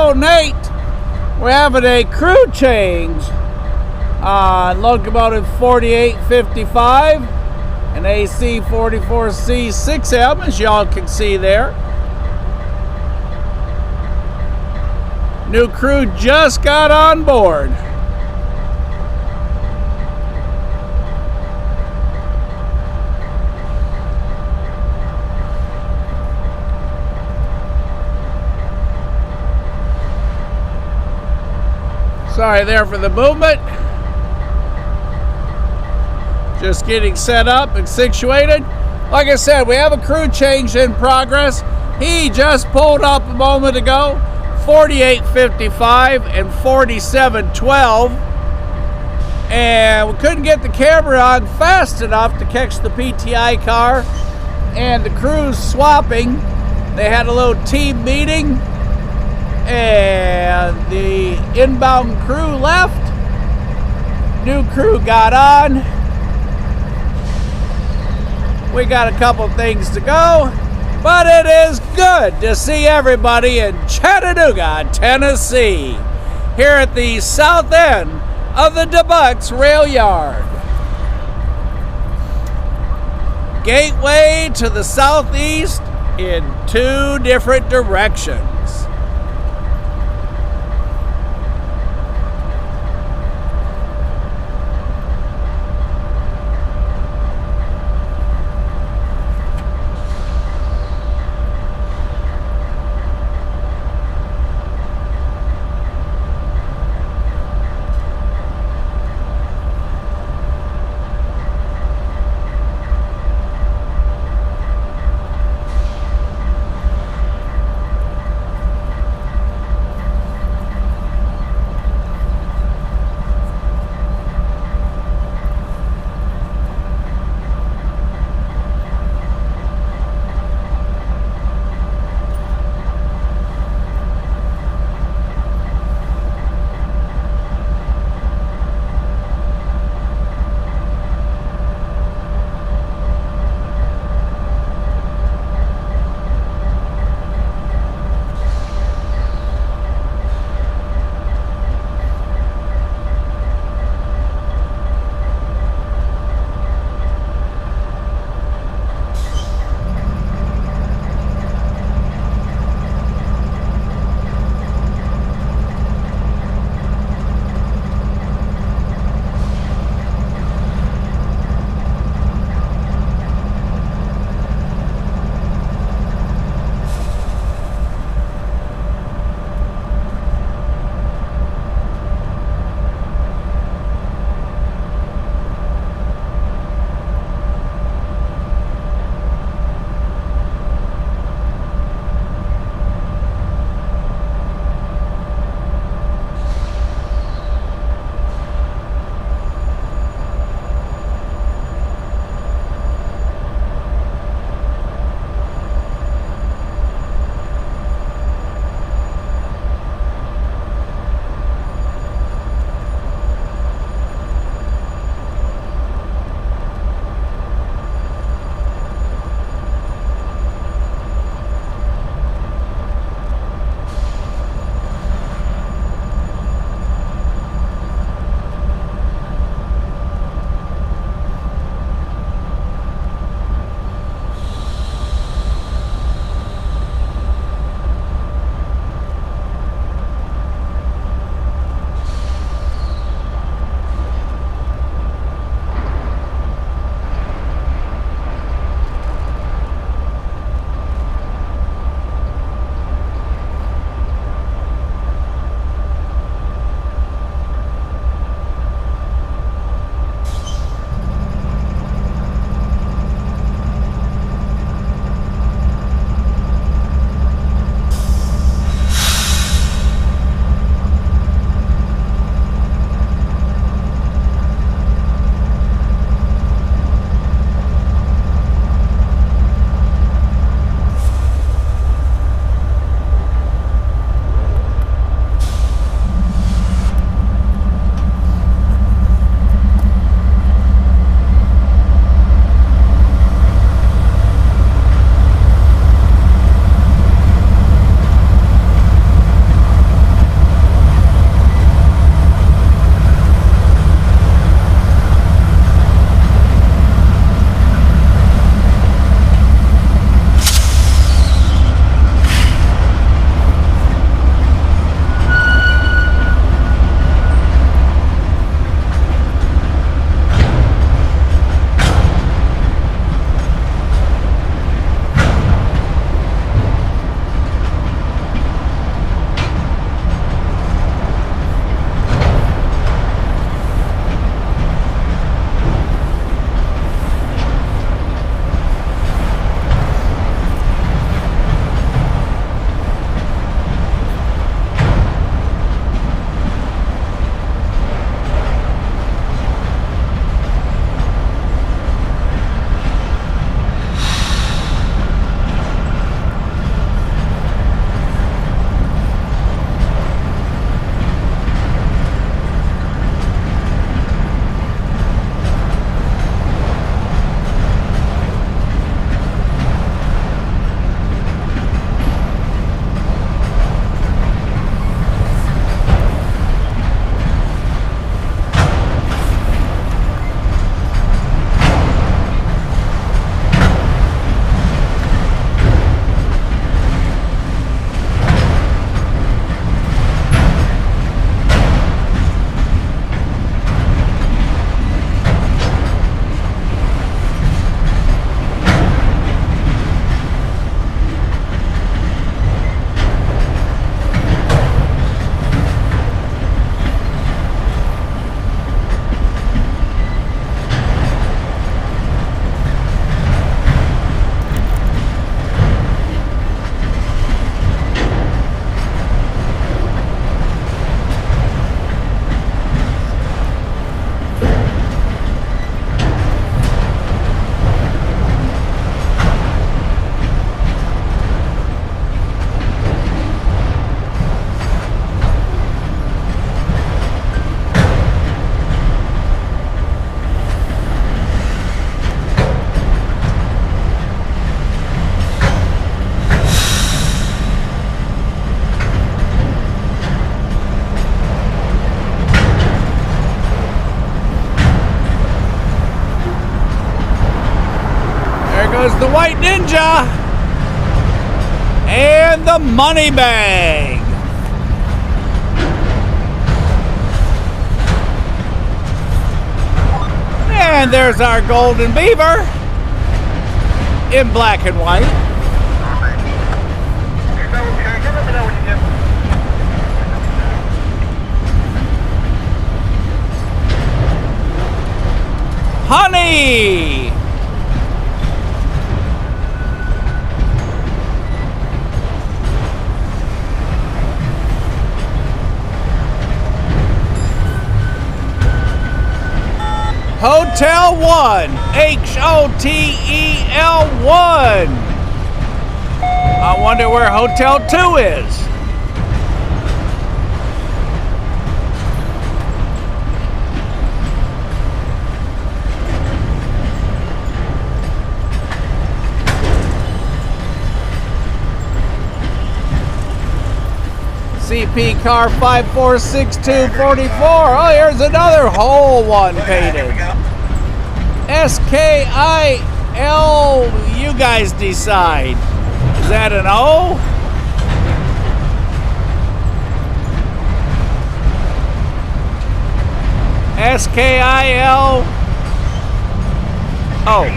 Hello, Nate. We're having a crew change on locomotive 4855 and AC 44C 6M, as y'all can see there. New crew just got on board. Sorry there for the movement. Just getting set up and situated. Like I said, we have a crew change in progress. He just pulled up a moment ago, 4855 and 4712. And we couldn't get the camera on fast enough to catch the PTI car and the crews swapping. They had a little team meeting, and the inbound crew left. New crew got on. We got a couple things to go, but it is good to see everybody in Chattanooga, Tennessee, here at the south end of the DeButts rail yard. Gateway to the southeast in 2 different directions. was the White Ninja and the Money Bag. And there's our Golden Beaver in black and white. Honey! Hotel 1, Hotel 1. I wonder where Hotel 2 is. CP car 546244. Oh, here's another whole one painted. SKIL, you guys decide. Is that an O? SKIL. Oh.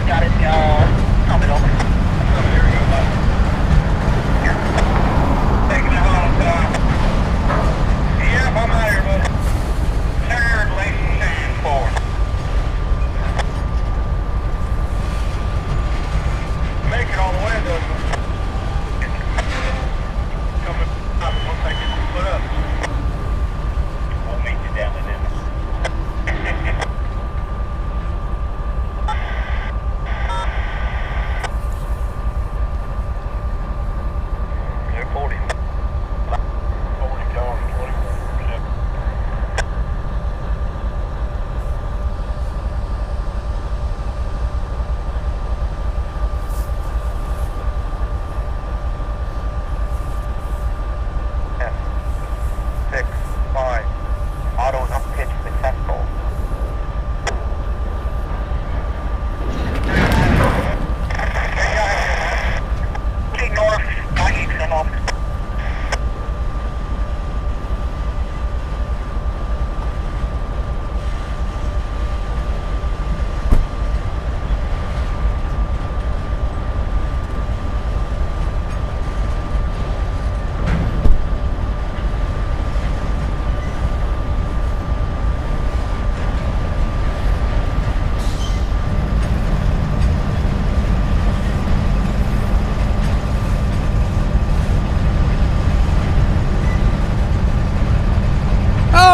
Got it, coming over. Here we go, bud. Taking it home, yep, I'm out here, bud. Third lane and 4. Make it all the way, though. Coming up once I get the foot up. I'll meet you down in it.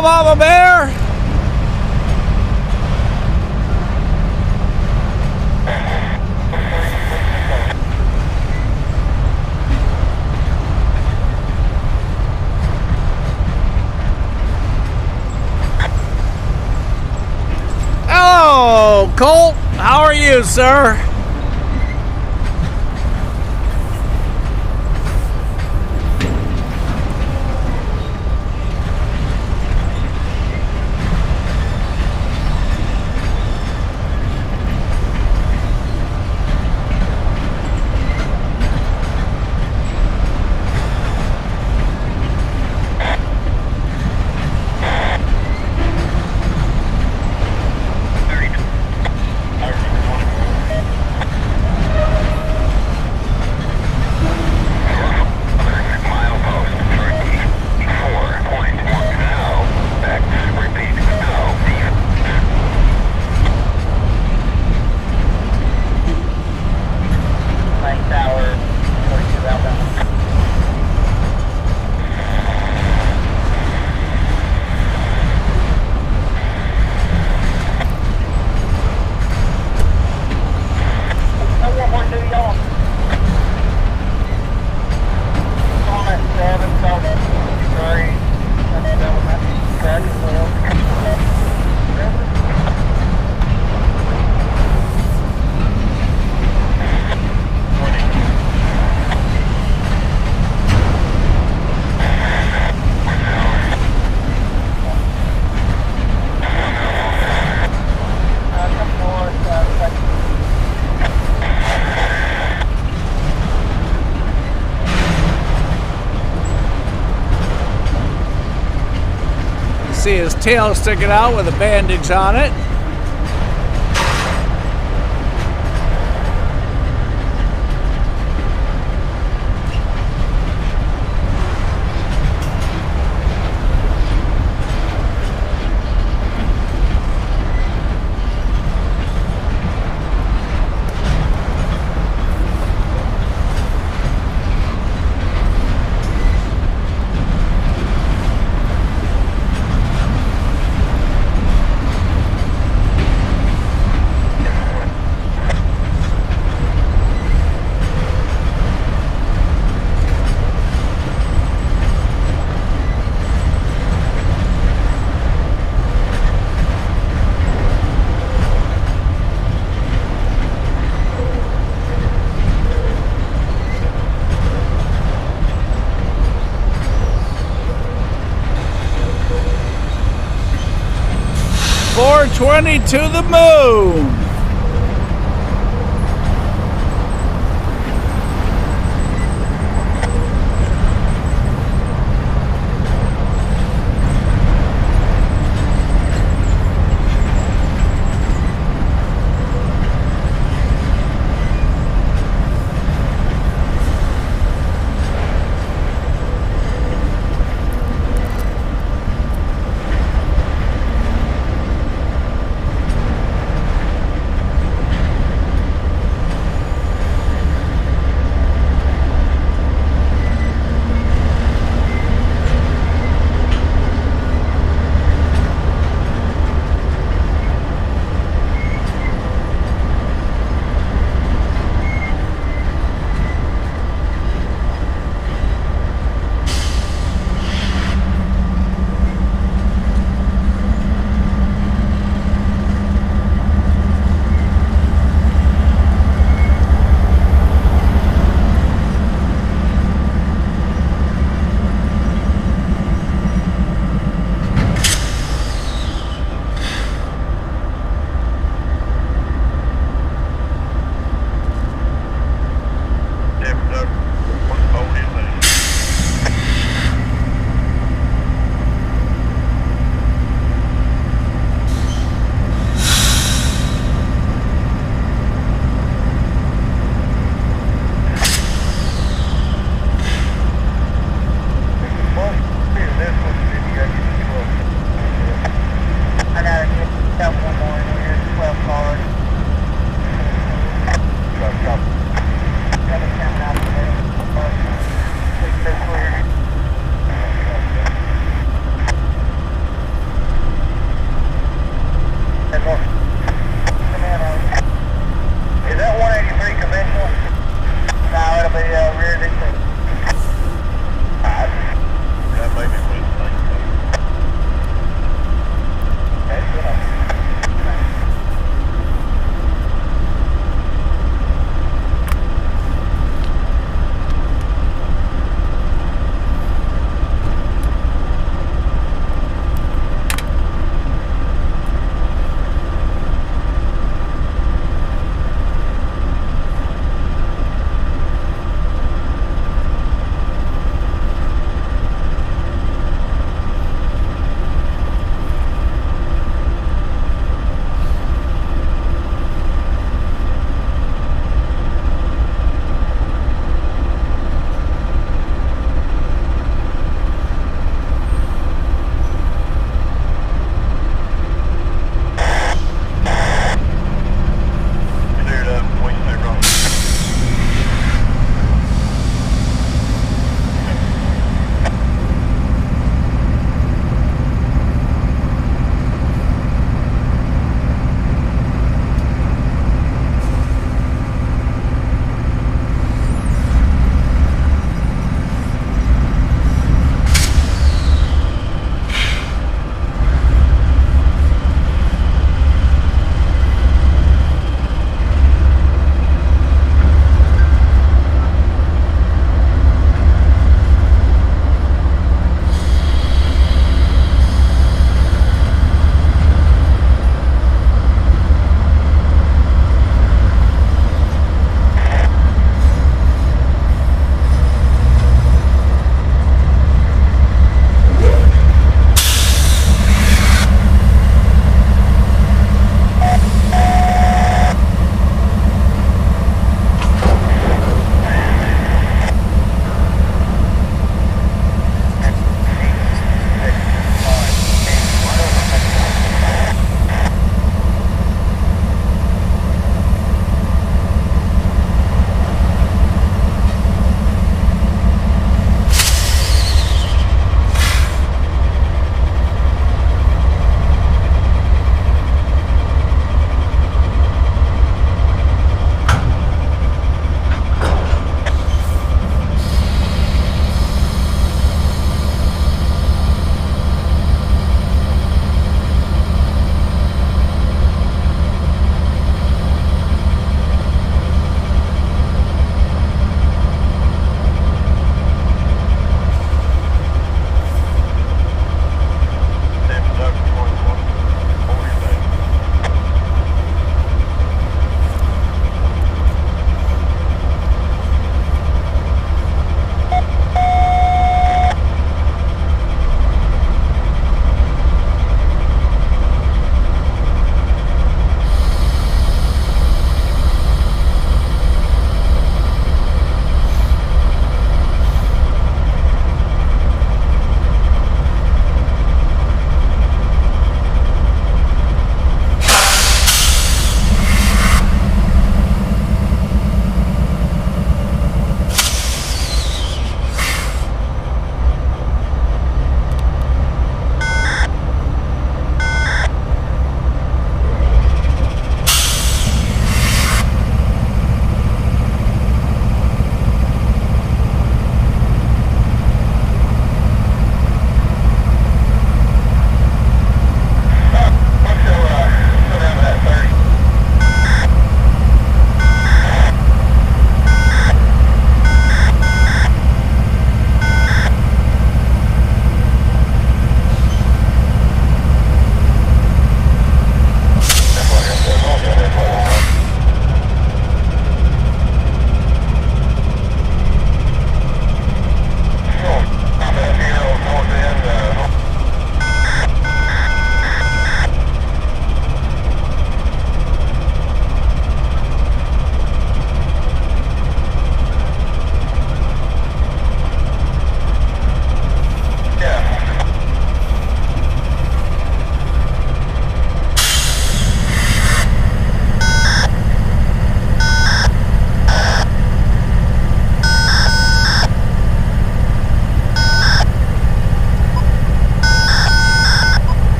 Mama Bear. Hello, Colt. How are you, sir? see his tail sticking out with a bandage on it. .420 to the moon.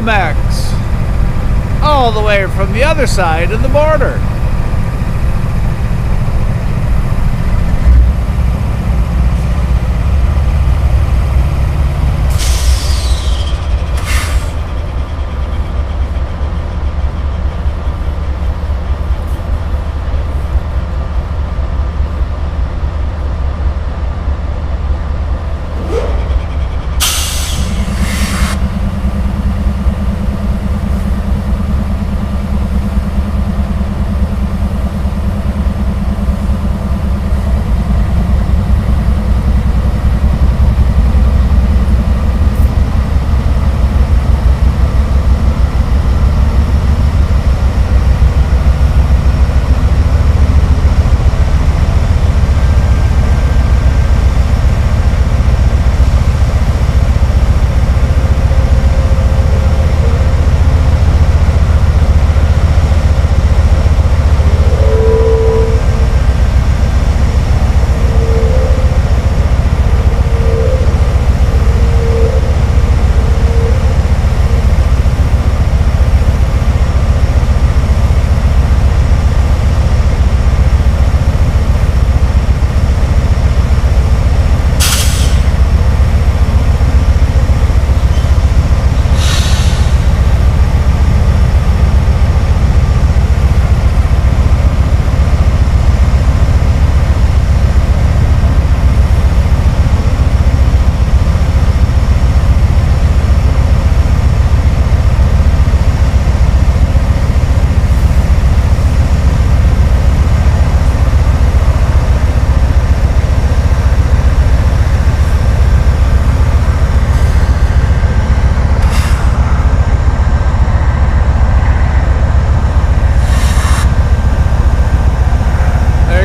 Mex, all the way from the other side of the border.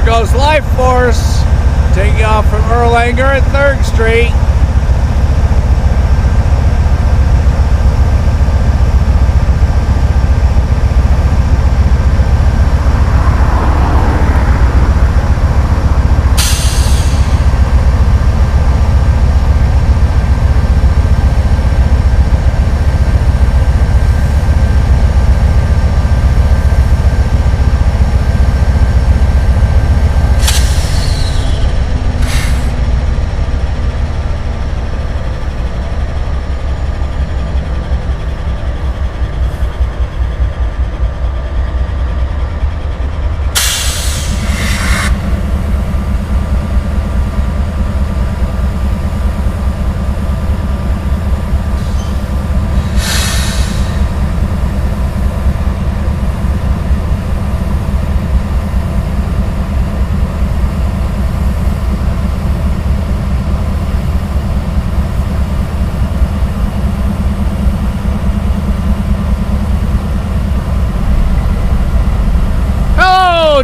Goes Life Force, taking off from Erlanger at 3rd Street.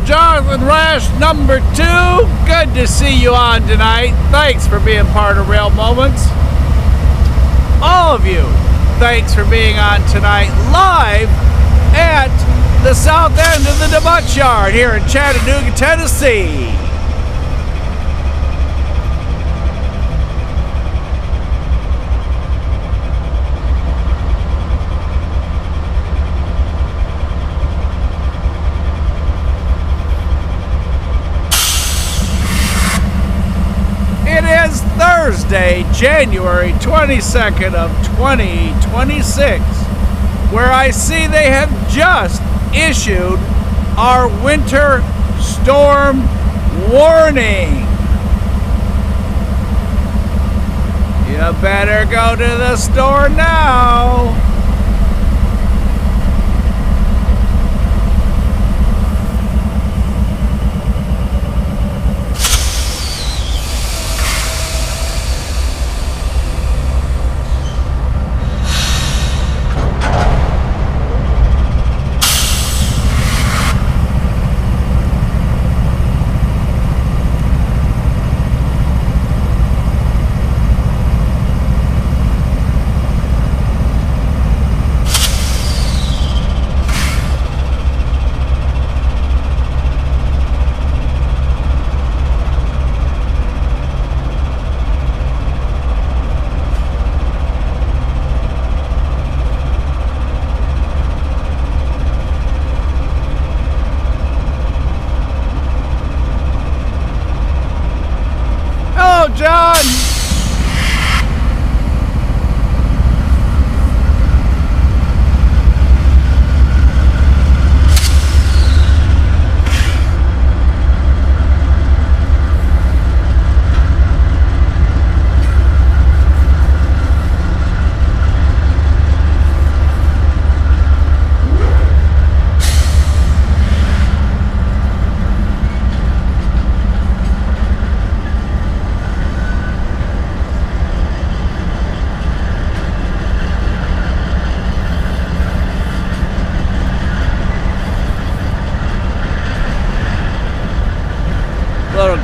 Jonathan Rash, number 2. Good to see you on tonight. Thanks for being part of Rail Moments. All of you, thanks for being on tonight live at the south end of the DeButts Yard here in Chattanooga, Tennessee. It is Thursday, January 22nd of 2026, where I see they have just issued our winter storm warning. You better go to the store now.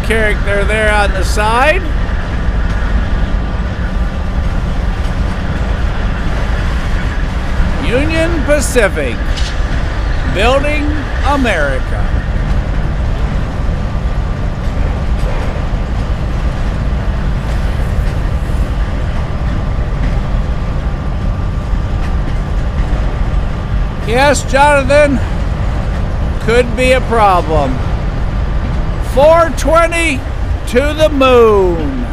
character there on the side. Union Pacific, building America. Yes, Jonathan, could be a problem. 420 to the moon.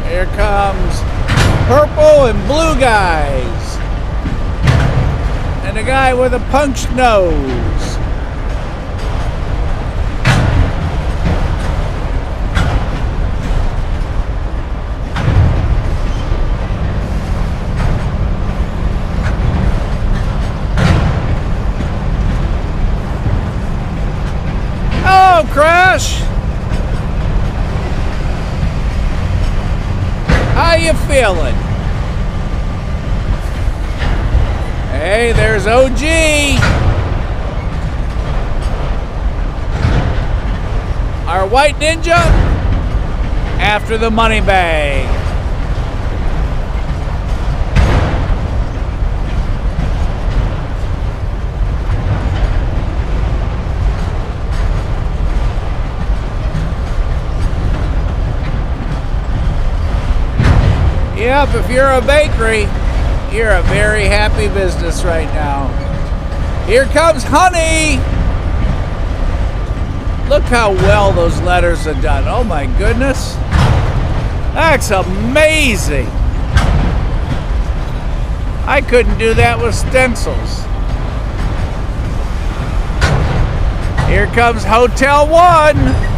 Here comes purple and blue guys. And a guy with a punched nose. Oh, crash! How you feeling? Hey, there's OG. Our white ninja after the money bag. Yep, if you're a bakery, you're a very happy business right now. Here comes honey. Look how well those letters are done. Oh my goodness. That's amazing. I couldn't do that with stencils. Here comes Hotel 1.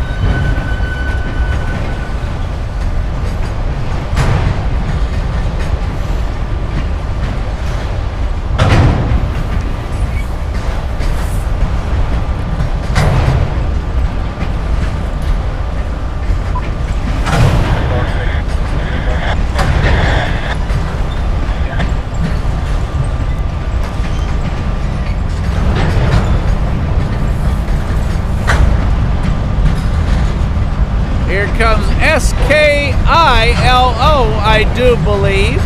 Here comes S-K-I-L-O, I do believe.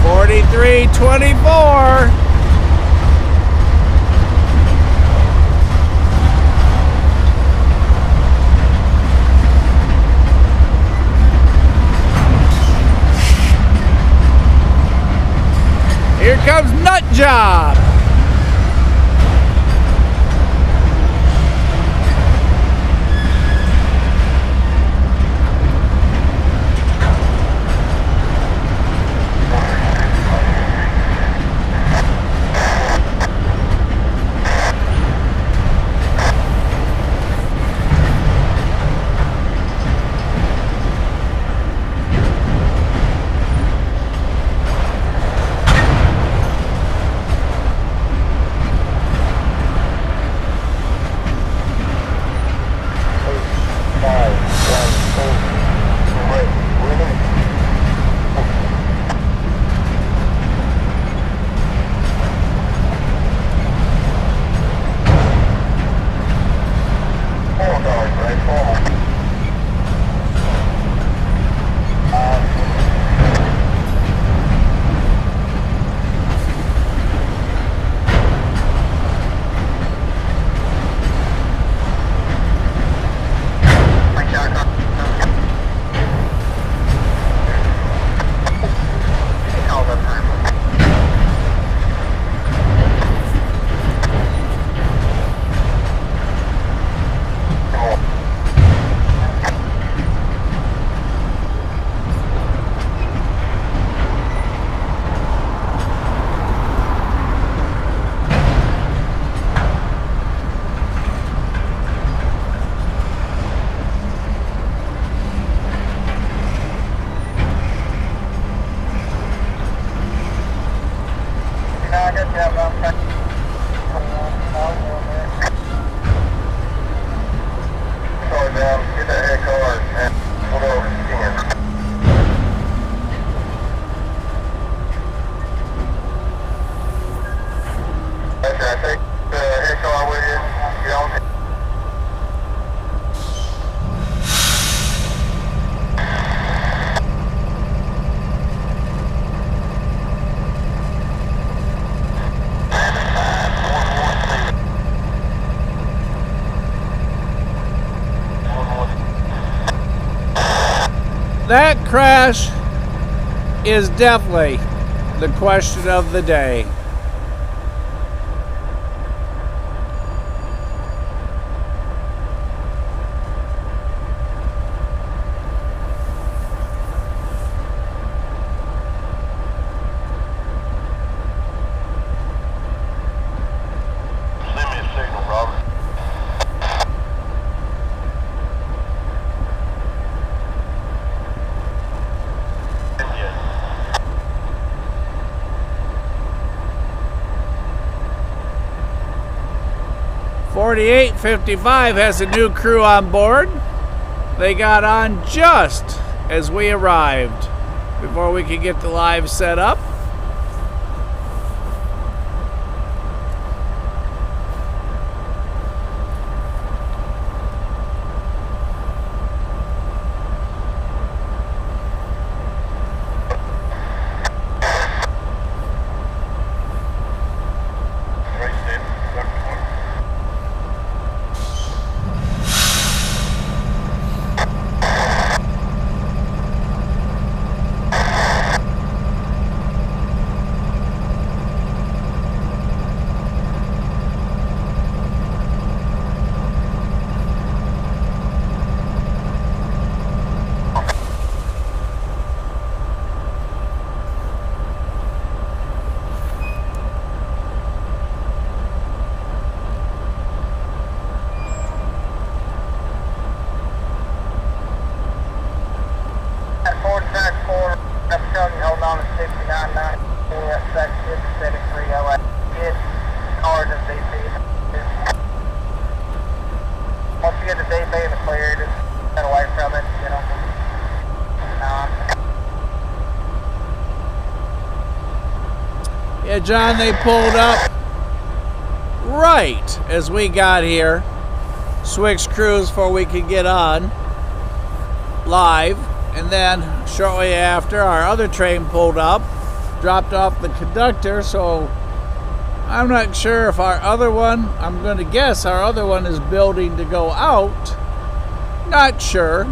$43.24. Here comes Nut Job. that crash is definitely the question of the day. Send me a signal, Robert. 4855 has a new crew on board. They got on just as we arrived before we could get the live set up. Yeah, John, they pulled up right as we got here. Switched crews before we could get on live. And then shortly after, our other train pulled up, dropped off the conductor. So I'm not sure if our other one, I'm going to guess our other one is building to go out. Not sure.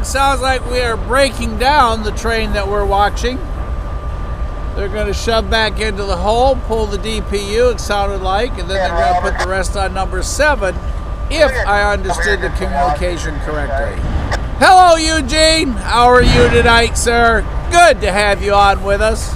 sounds like we are breaking down the train that we're watching. They're going to shove back into the hole, pull the DPU, it sounded like, and then they're going to put the rest on number 7, if I understood the communication correctly. Hello, Eugene. How are you tonight, sir? Good to have you on with us.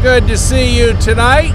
good to see you tonight.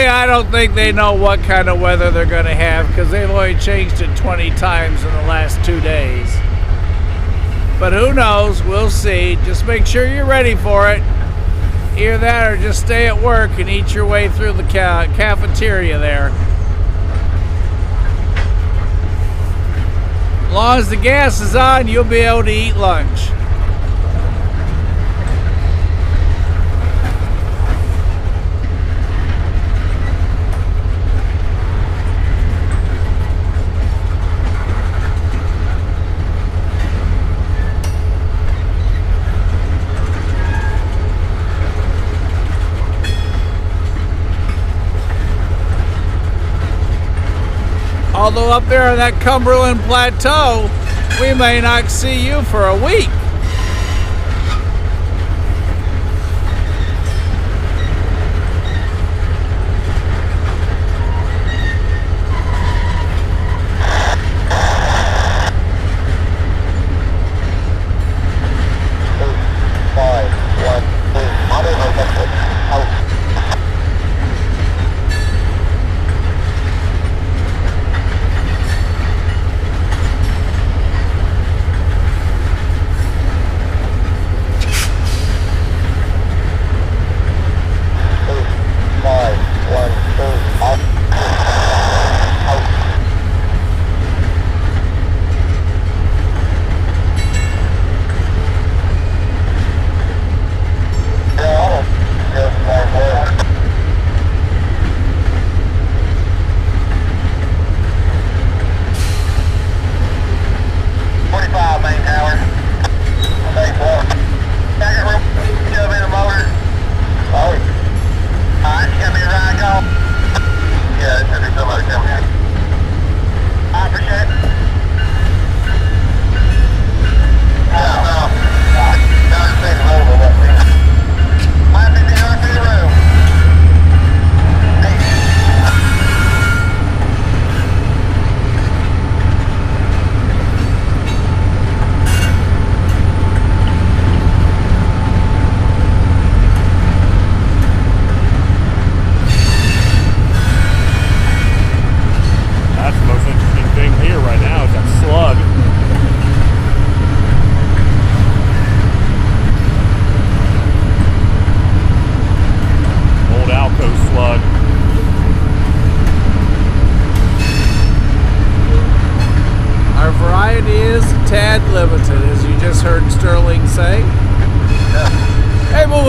Truthfully, I don't think they know what kind of weather they're going to have because they've only changed it 20 times in the last 2 days. But who knows? We'll see. Just make sure you're ready for it. Either that or just stay at work and eat your way through the cafeteria there. As long as the gas is on, you'll be able to eat lunch. Although up there on that Cumberland Plateau, we may not see you for a week.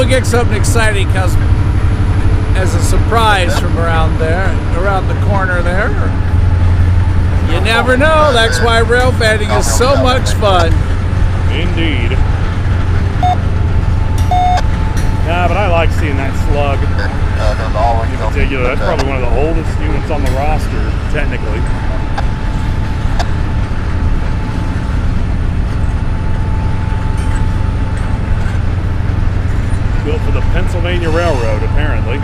Get something exciting because as a surprise from around the corner there. You never know. That's why rail fanning is so much fun. Indeed. Nah, but I like seeing that slug. In particular, that's probably one of the oldest units on the roster, technically. Built for the Pennsylvania Railroad, apparently.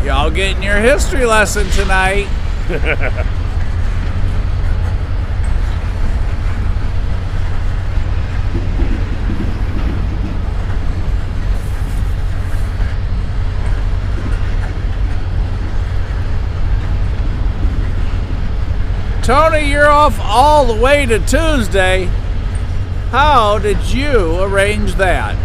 Y'all getting your history lesson tonight. Tony, you're off all the way to Tuesday. How did you arrange that?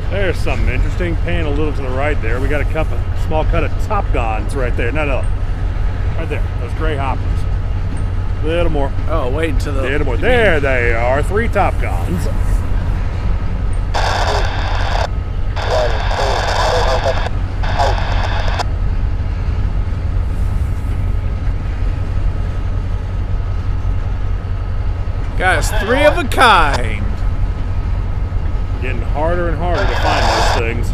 There's something interesting. Pan a little to the right there. We got a small cut of Top Guns right there. No. Right there. Those gray hoppers. A little more. Oh, wait to the... Little more. There they are. 3 Top Guns. Guys, 3 of a kind. Getting harder and harder to find those things.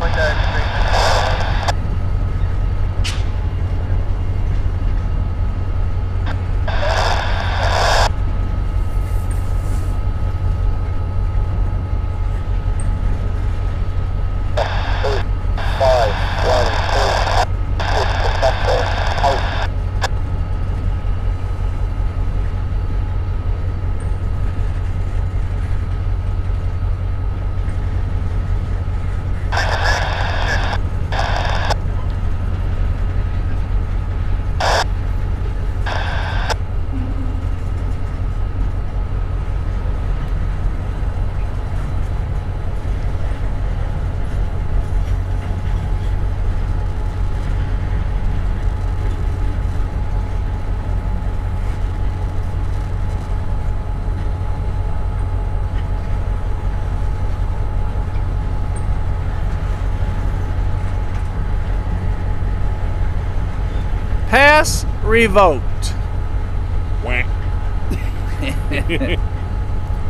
pass revoked. Whack.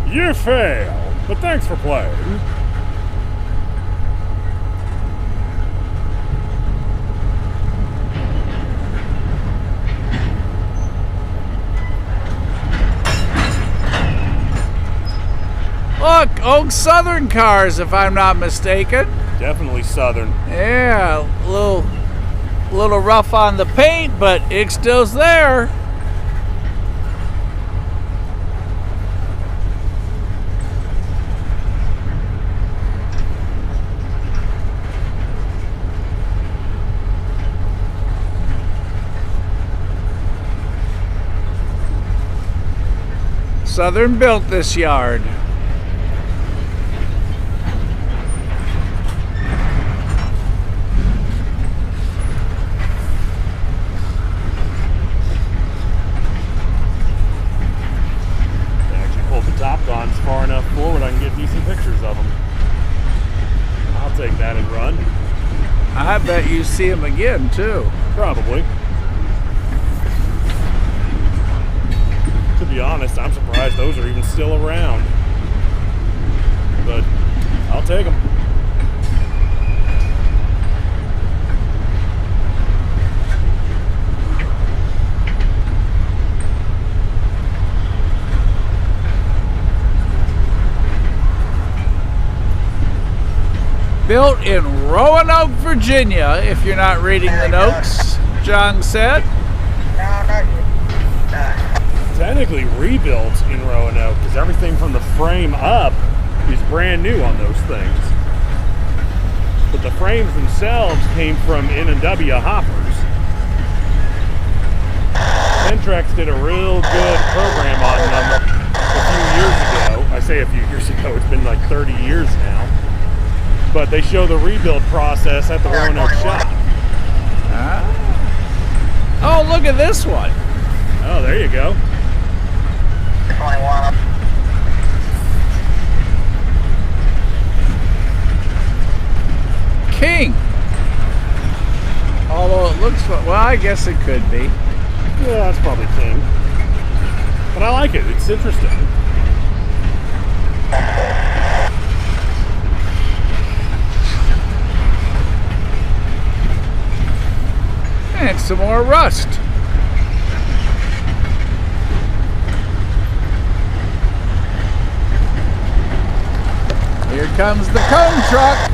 You fail, but thanks for playing. Look, old Southern cars, if I'm not mistaken. Definitely Southern. Yeah, a little rough on the paint, but it's still there. Southern built this yard. Far enough forward I can get decent pictures of them. I'll take that and run. I bet you see them again too. Probably. To be honest, I'm surprised those are even still around. But I'll take them. Built in Roanoke, Virginia, if you're not reading the notes, John said. Technically rebuilt in Roanoke because everything from the frame up is brand new on those things. But the frames themselves came from N&W hoppers. Pentrex did a real good program on them a few years ago. I say a few years ago, it's been like 30 years now. But they show the rebuild process at the Roanoke shop. Oh, look at this one. Oh, there you go. King. Although it looks, well, I guess it could be. Yeah, that's probably King. But I like it. It's interesting. And some more rust. Here comes the cone truck.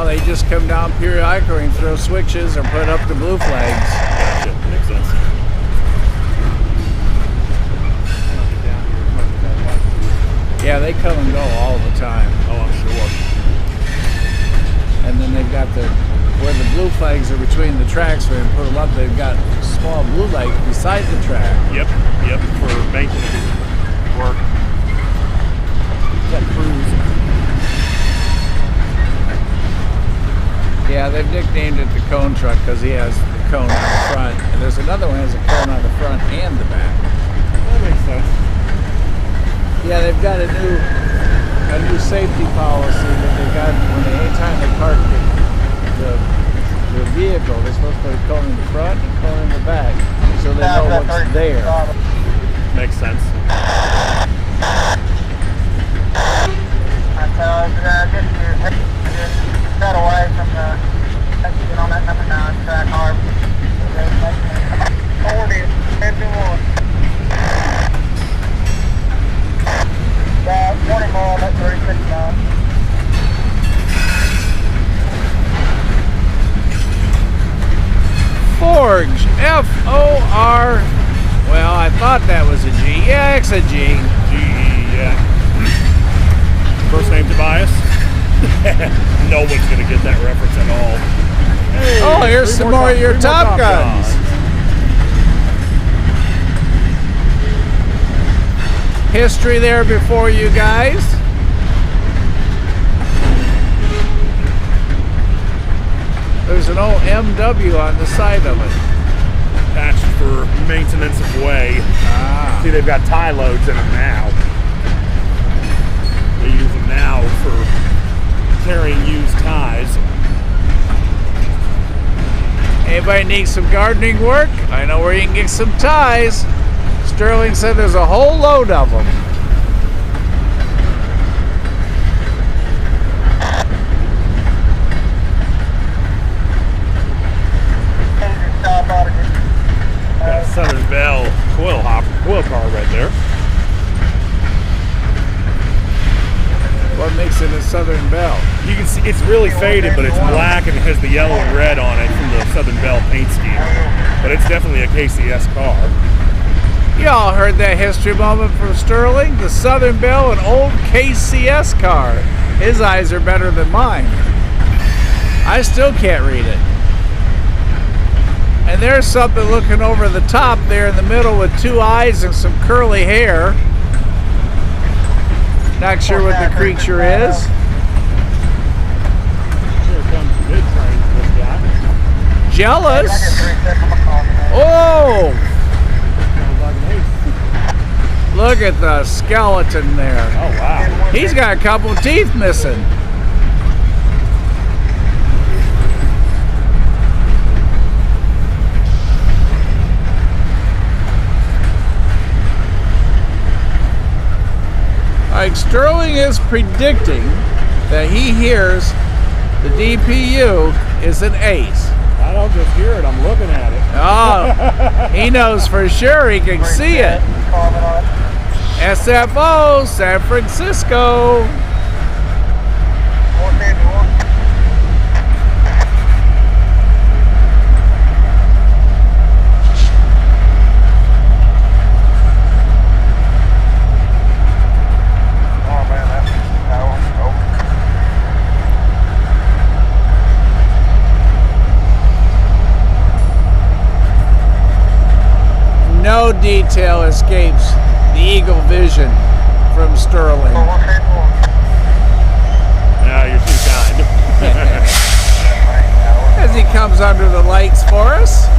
They just come down periodically and throw switches or put up the blue flags. Gotcha. Makes sense. Yeah, they come and go all the time. Oh, I'm sure. And then they've got where the blue flags are between the tracks, where they put them up, they've got a small blue light beside the track. Yep, for maintenance work. That cruise. Yeah, they've nicknamed it the cone truck because he has the cone on the front. And there's another one that has a cone on the front and the back. That makes sense. Yeah, they've got a new safety policy that they got anytime they park the vehicle, they're supposed to put a cone in the front and a cone in the back so they know what's there. Makes sense. Got away from the exit on that number 9 track harbor. 40, 51. About 20 more, that's 36 miles. Forge, F-O-R, well, I thought that was a G. Yeah, it's a G. G-E, yeah. First name Tobias? No one's gonna get that reference at all. Hey, Oh, here's some more of your Top Guns. History there before you guys. There's an old MW on the side of it. Patched for maintenance of way. Ah. See, they've got tie loads in them now. They use them now for carrying used ties. Anybody needs some gardening work? I know where you can get some ties. Sterling said there's a whole load of them. Got a Southern Bell coil car right there. What makes it a Southern Bell? You can see it's really faded, but it's black and it has the yellow and red on it from the Southern Bell paint scheme. But it's definitely a KCS car. Y'all heard that history moment from Sterling? The Southern Bell, an old KCS car. His eyes are better than mine. I still can't read it. And there's something looking over the top there in the middle with two eyes and some curly hair. Not sure what the creature is. Here comes the big train for this guy. Jealous. Oh! Sounds like an ace. Look at the skeleton there. Oh, wow. He's got a couple teeth missing. Like Sterling is predicting that he hears the DPU is an ace. I don't just hear it, I'm looking at it. Oh, he knows for sure, he can see it. SFO, San Francisco. No detail escapes the eagle vision from Sterling. Yeah, you're too kind. As he comes under the lights for us.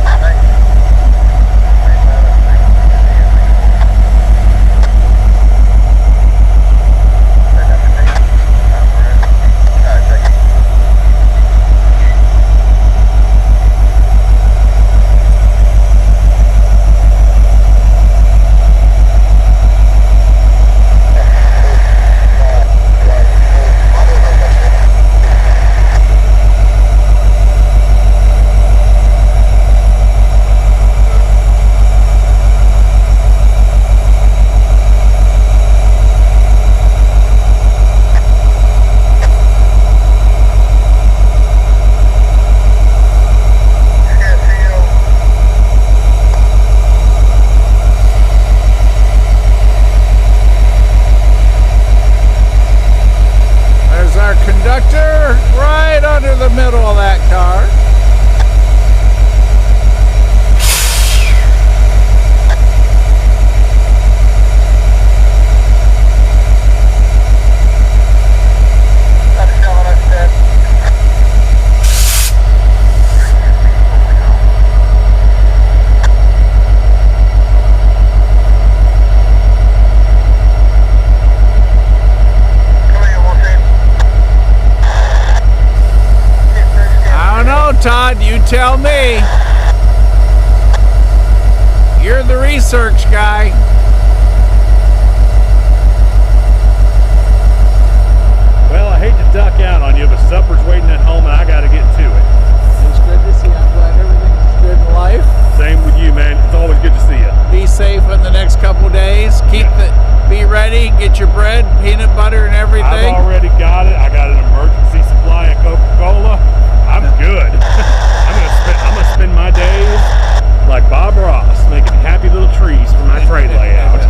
Conductor right under the middle of that car. Todd, you tell me. You're the research guy. Well, I hate to duck out on you, but supper's waiting at home and I gotta get to it. It's good to see you. I'm glad everything's good in life. Same with you, man. It's always good to see you. Be safe in the next couple days. Be ready, get your bread, peanut butter and everything. I've already got it. I got an emergency supply of Coca-Cola. I'm good. I'm gonna spend my days like Bob Ross, making happy little trees for my tray layout.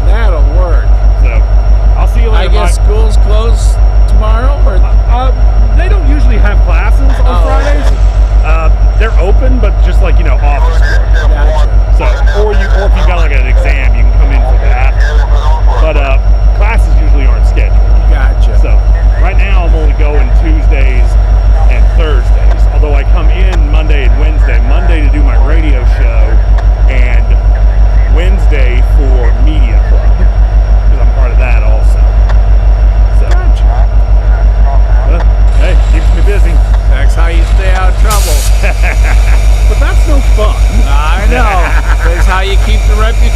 That'll work. So, I'll see you later. I guess Mike. school's closed tomorrow.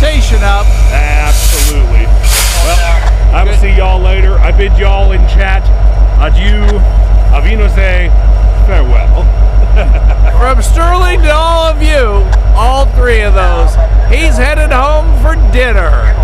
conversation up. Absolutely. Well, I will see y'all later. I bid y'all in chat adieu, avinoze, farewell. From Sterling to all of you, all three of those, he's headed home for dinner.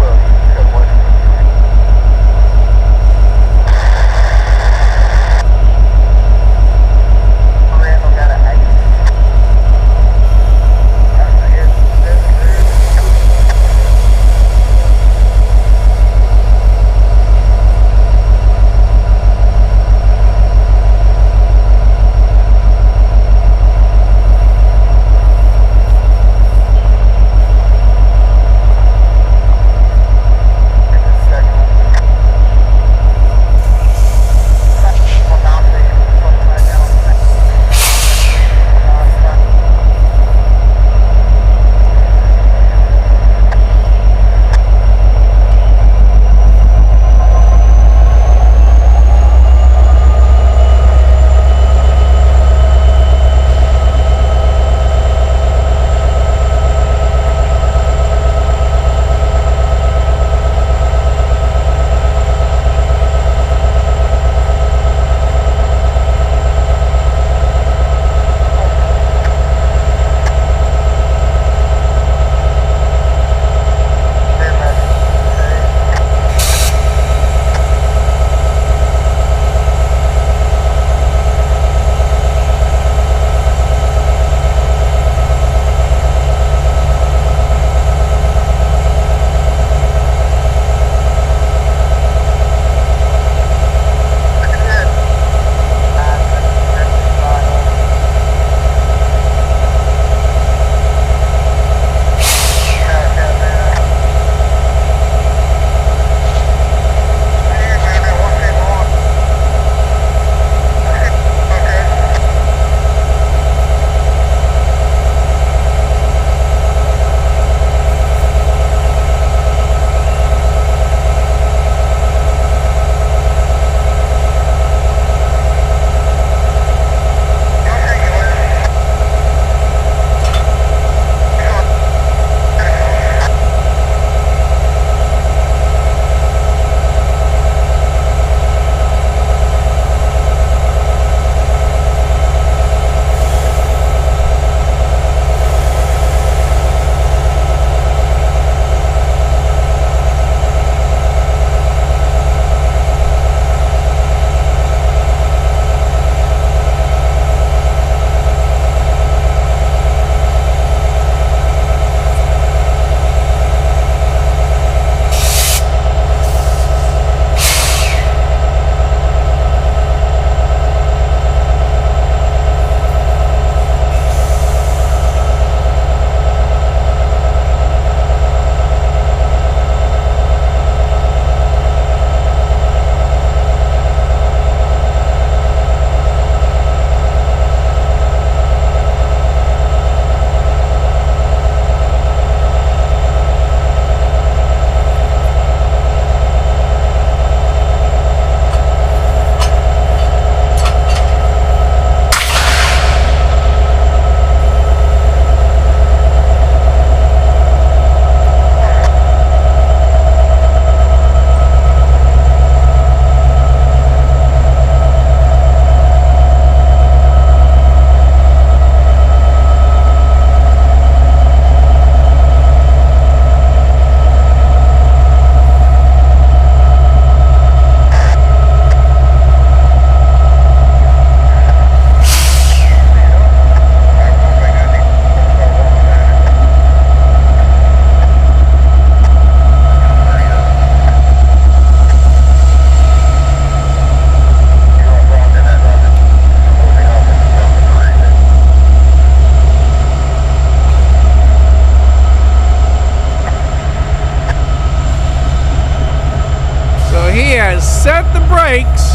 set the brakes,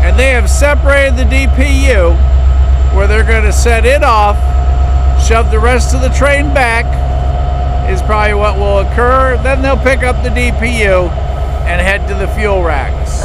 and they have separated the DPU, where they're going to set it off, shove the rest of the train back, is probably what will occur. Then they'll pick up the DPU and head to the fuel racks.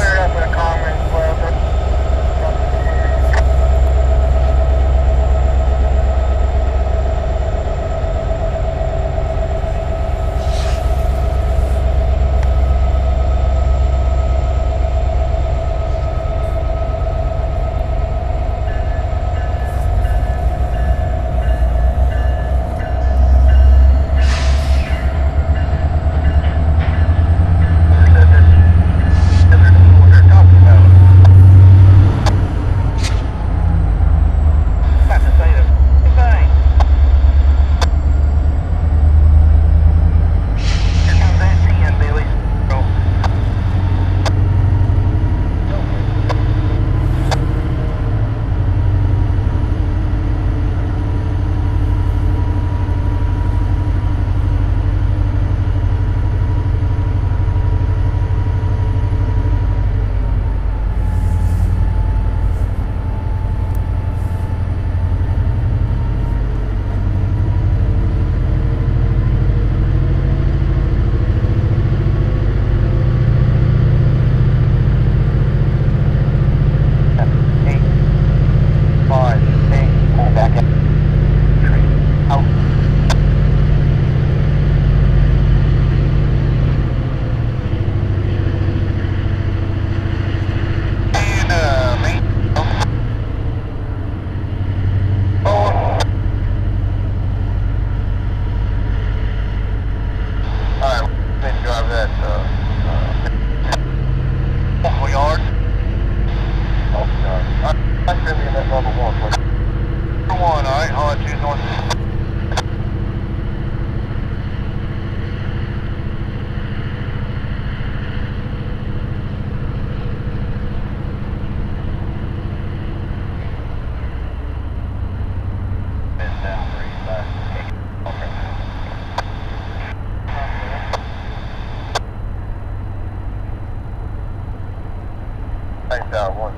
same tower, one.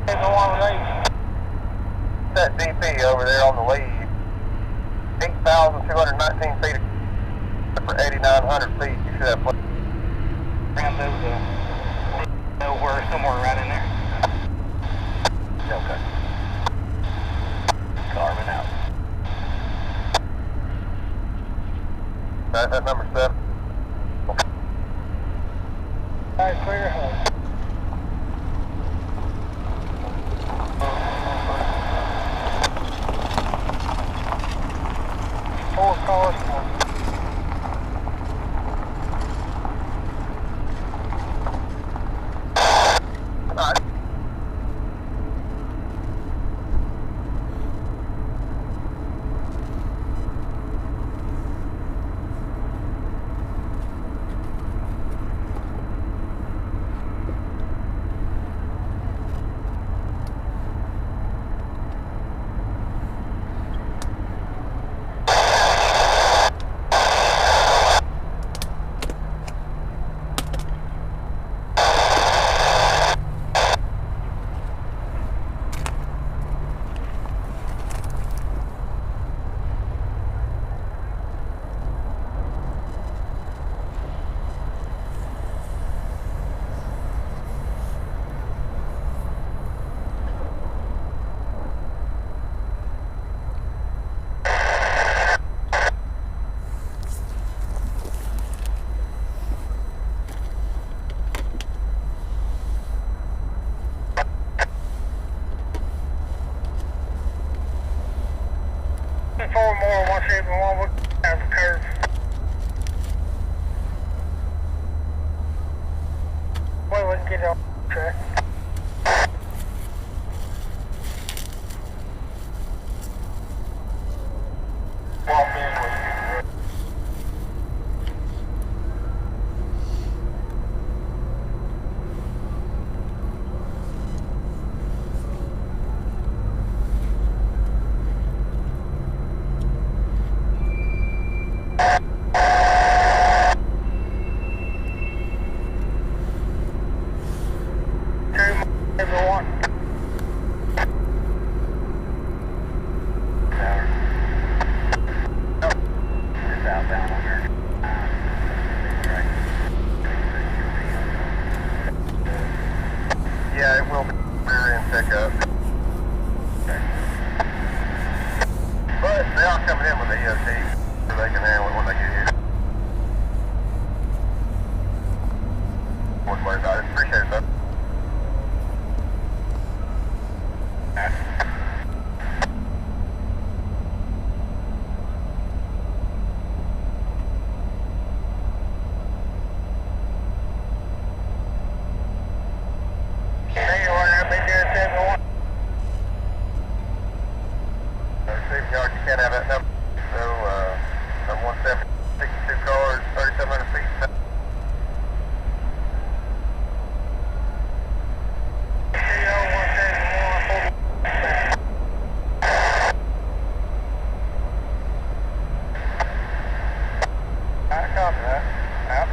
There's the one lead. That DP over there on the lead, 8,219 feet for 8,900 feet. You should have plenty. There was a nowhere, somewhere right in there. Okay. Carving out. That number 7. Alright, clear home. Four cars. Four more, 171, we'll have a curve. Well, we can get on track. Walk in with you. Yeah, it will be rear end pickup. But they are coming in with the EOT, so they can handle it when they get here. Wouldn't worry about it. Appreciate it, though. Yard, you can't have that number. So, 170, 62 cars, 3,700 feet. I copy that. Out.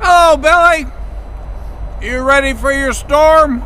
Hello, Billy. You ready for your storm?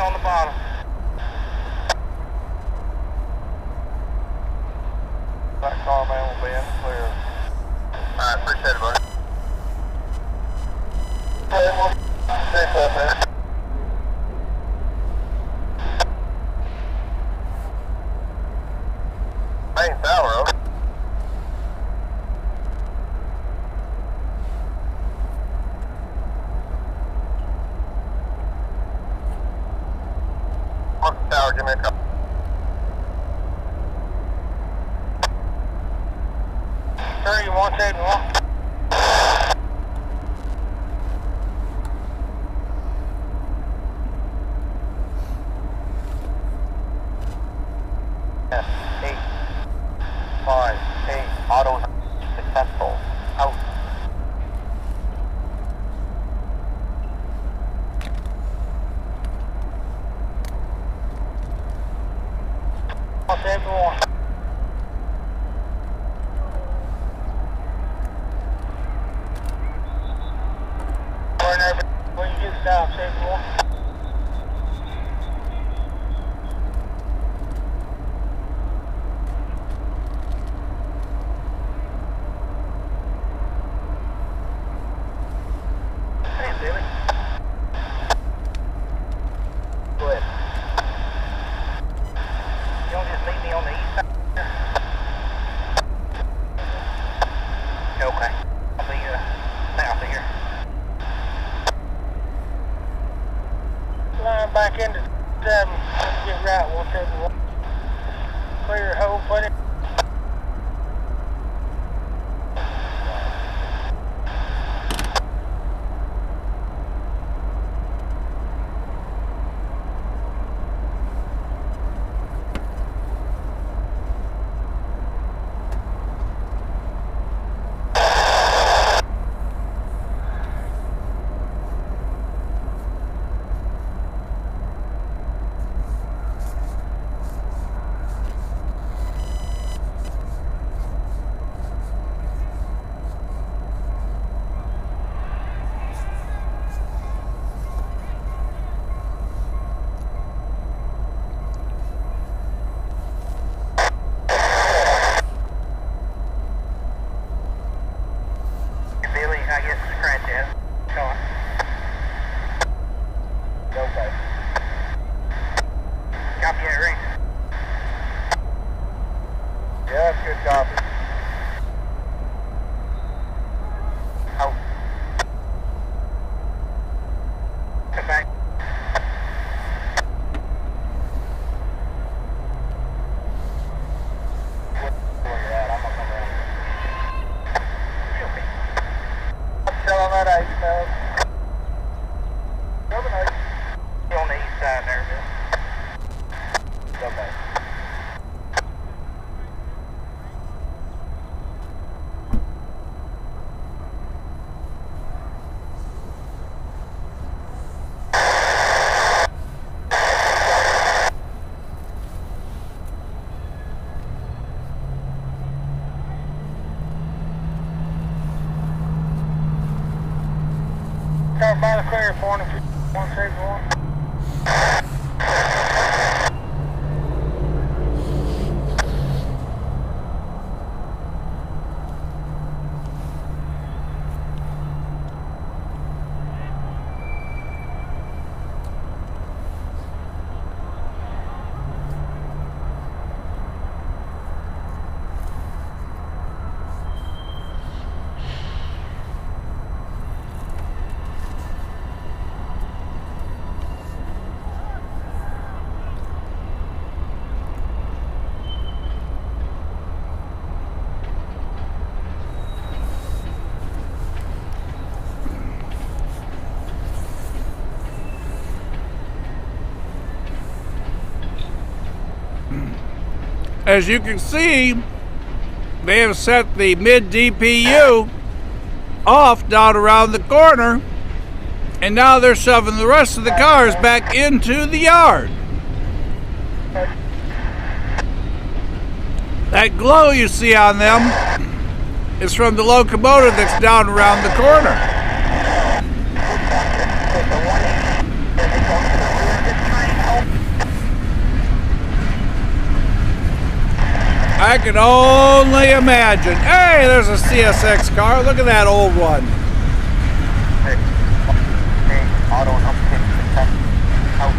on the bottom. That car man will be in the clear. Alright, appreciate it, buddy. Safe up there. Main tower, okay? Norfolk Tower, give me a call. Sir, you want to walk? Yes, 8, 5, 8, auto successful, out. What's everyone? When you get stopped, everyone. Hey, Billy. Go ahead. You don't just meet me on the east side here? Okay. I'll be south of here. Line back into 7. Let's get right 171. Clear hole, put it. Start by the clear point if you want to save one. As you can see, they have set the mid DPU off down around the corner, and now they're shoving the rest of the cars back into the yard. That glow you see on them is from the locomotive that's down around the corner. I can only imagine. Hey, there's a CSX car. Look at that old one. Hey, auto uptick. Out.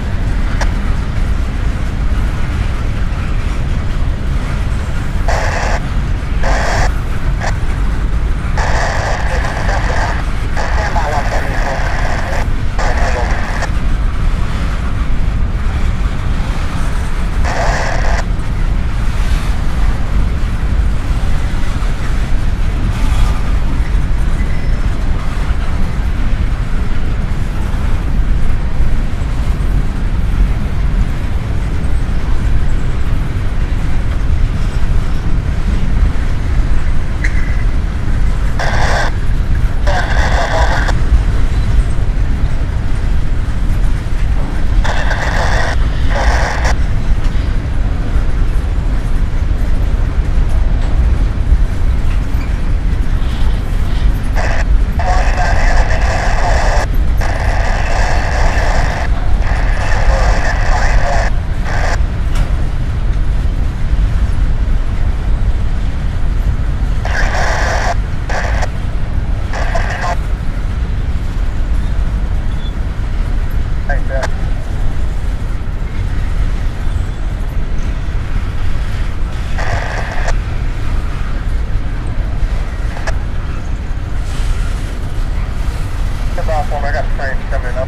I got trains coming up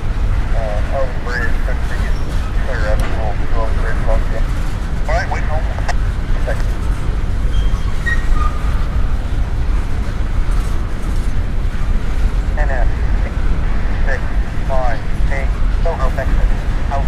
over the bridge. Couldn't see it clear up. We'll go over the bridge close again. All right, waiting home. Thank you. NS 6, 5, 8, Soho, Texas. Out.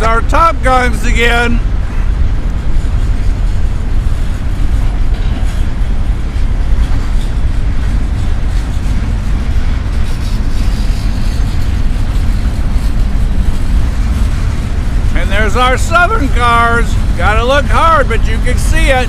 There's our Top Guns again. And there's our Southern cars. Gotta look hard, but you can see it.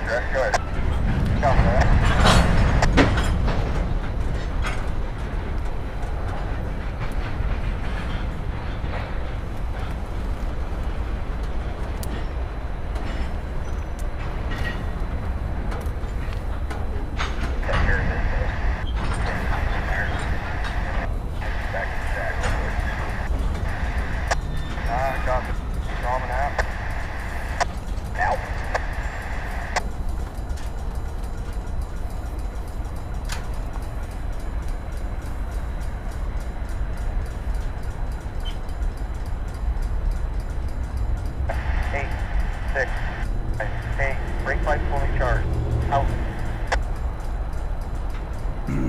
Roger, go ahead. Copy that.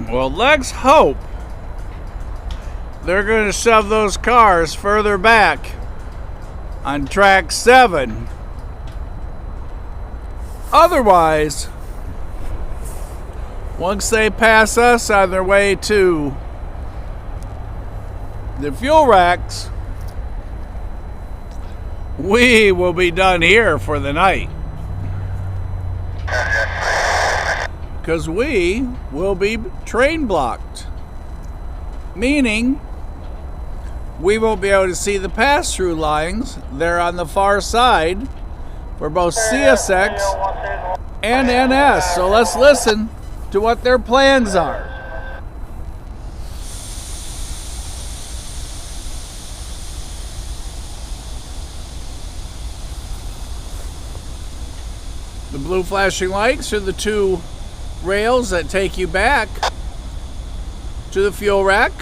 Well, let's hope they're going to shove those cars further back on track 7. Otherwise, once they pass us on their way to the fuel racks, we will be done here for the night. Because we will be train blocked. Meaning, we won't be able to see the pass-through lines. They're on the far side for both CSX and NS. So let's listen to what their plans are. The blue flashing lights are the 2 rails that take you back to the fuel rack.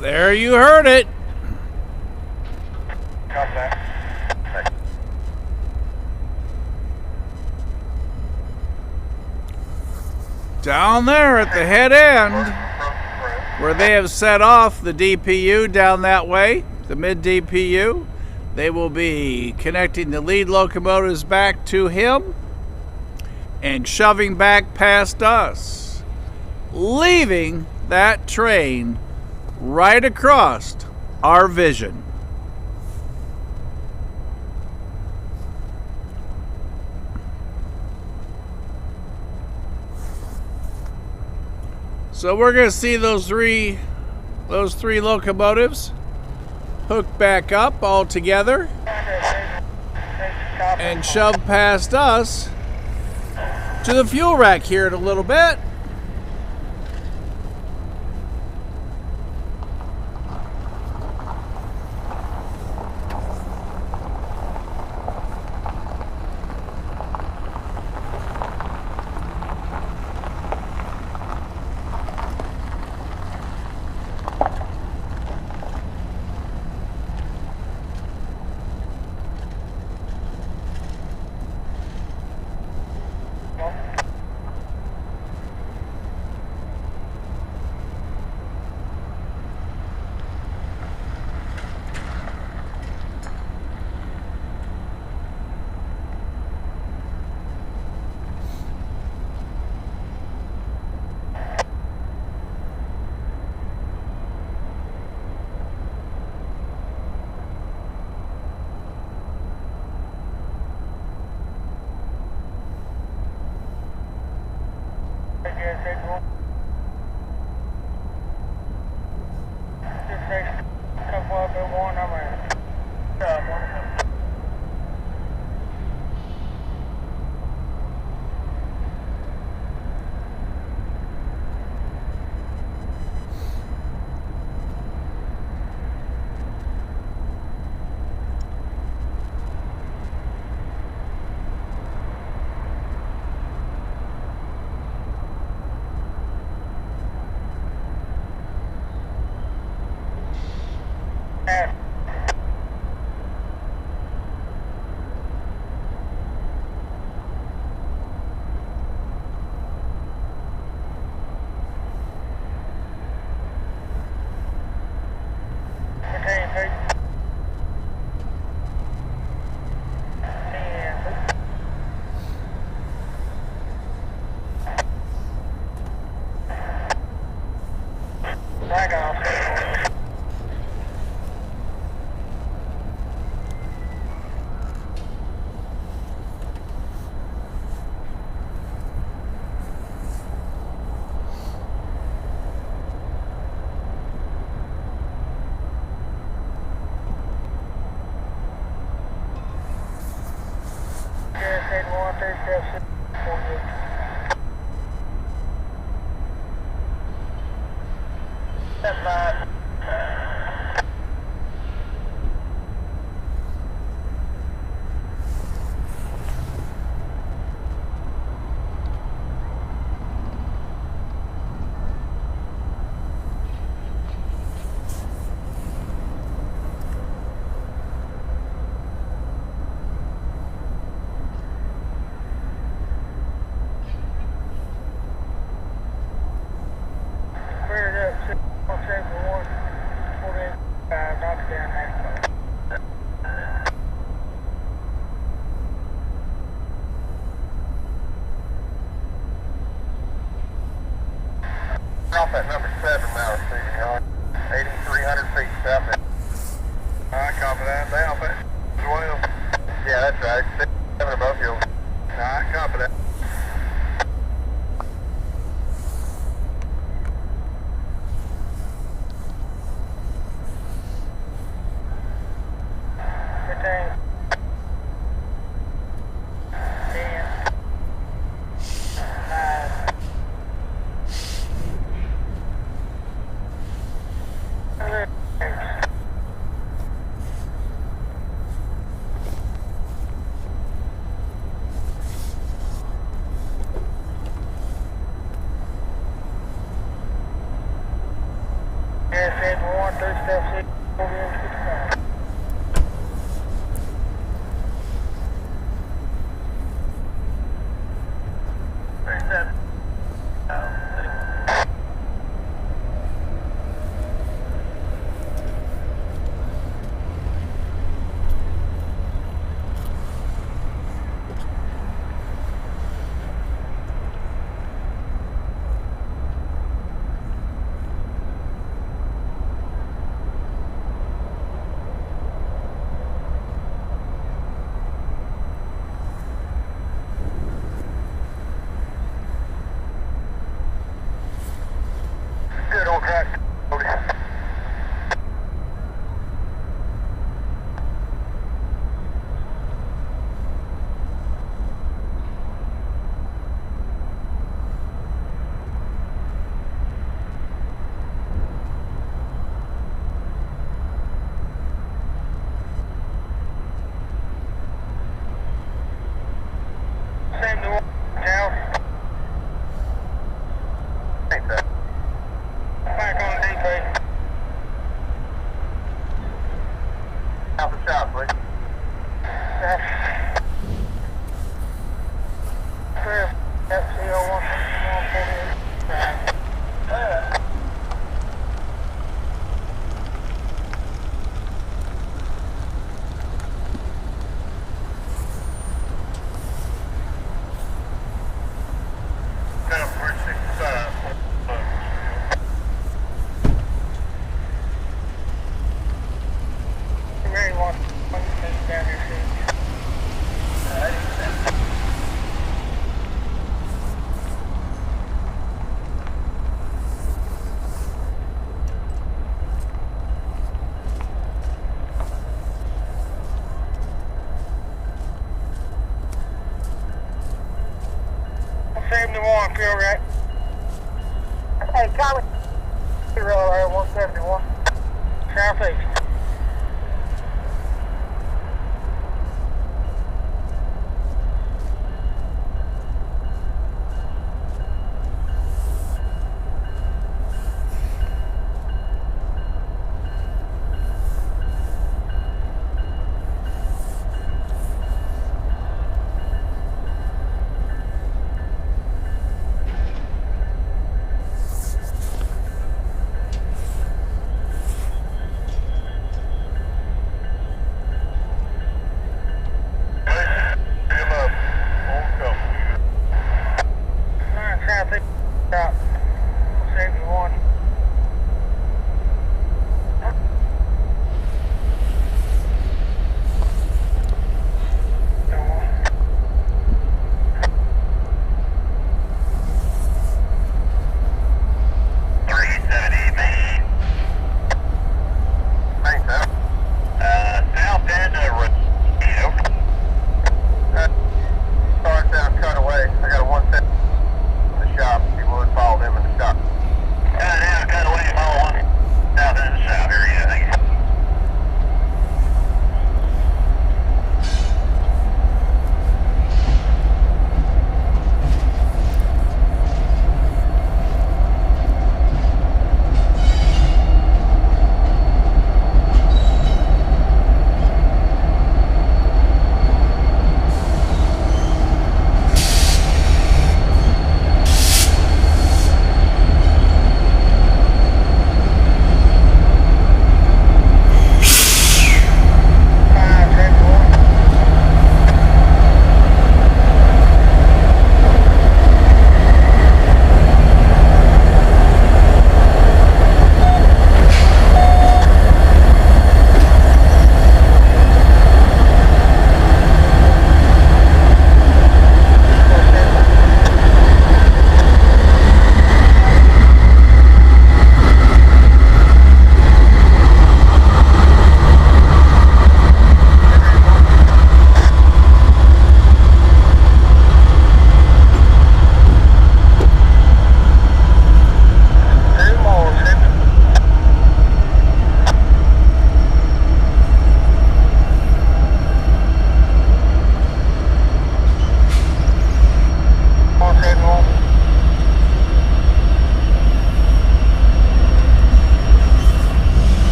There you heard it. Down there at the head end, where they have set off the DPU down that way, the mid DPU, they will be connecting the lead locomotives back to him and shoving back past us, leaving that train right across our vision. So we're going to see those three locomotives hooked back up all together and shove past us to the fuel rack here in a little bit. Off at number 7 now, receiving yard. 8,300 feet south end. Alright, copy that. Down at 12. Yeah, that's right. 7 above you. Alright, copy that. Good on track. Same to one down. Ain't that? Back on the D-Pay. Out the shop, please. Feel right. Hey, call me. 171. Southeast.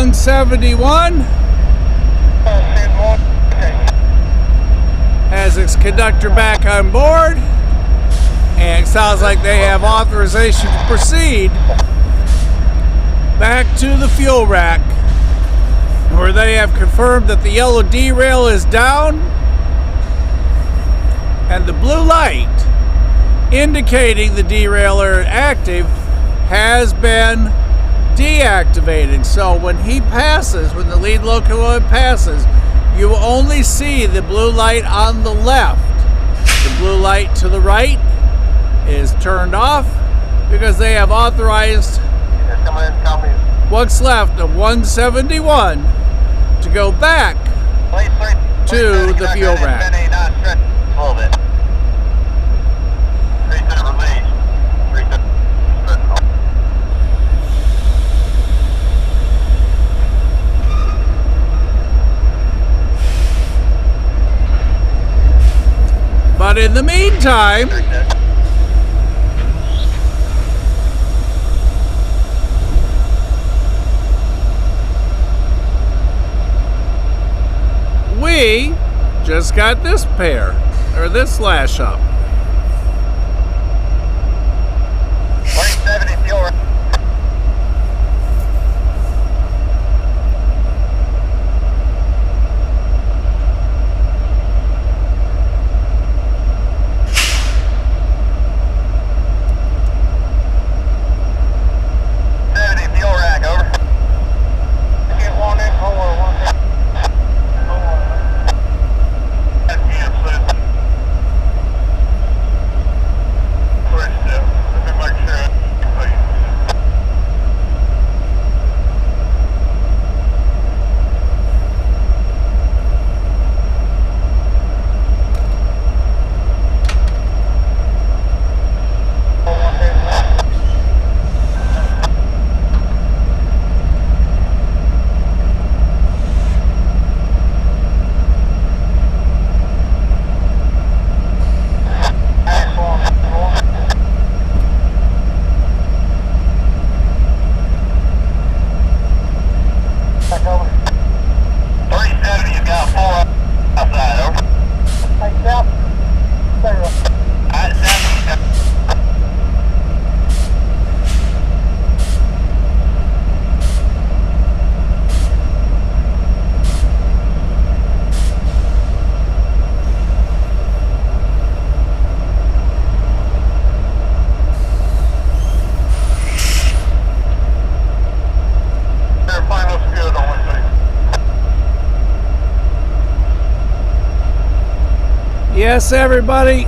171 has its conductor back on board, and it sounds like they have authorization to proceed back to the fuel rack, where they have confirmed that the yellow derail is down and the blue light indicating the derailleur active has been deactivated. So when he passes, when the lead locomotive passes, you will only see the blue light on the left. The blue light to the right is turned off because they have authorized what's left of 171 to go back to the fuel rack. But in the meantime, we just got this pair, or this lash up. 370 fuel rack. Yes, everybody,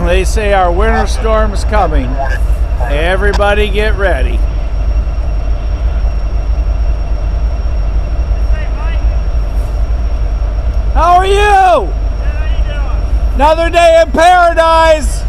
they say our winter storm is coming. Everybody get ready. How are you? Another day in paradise.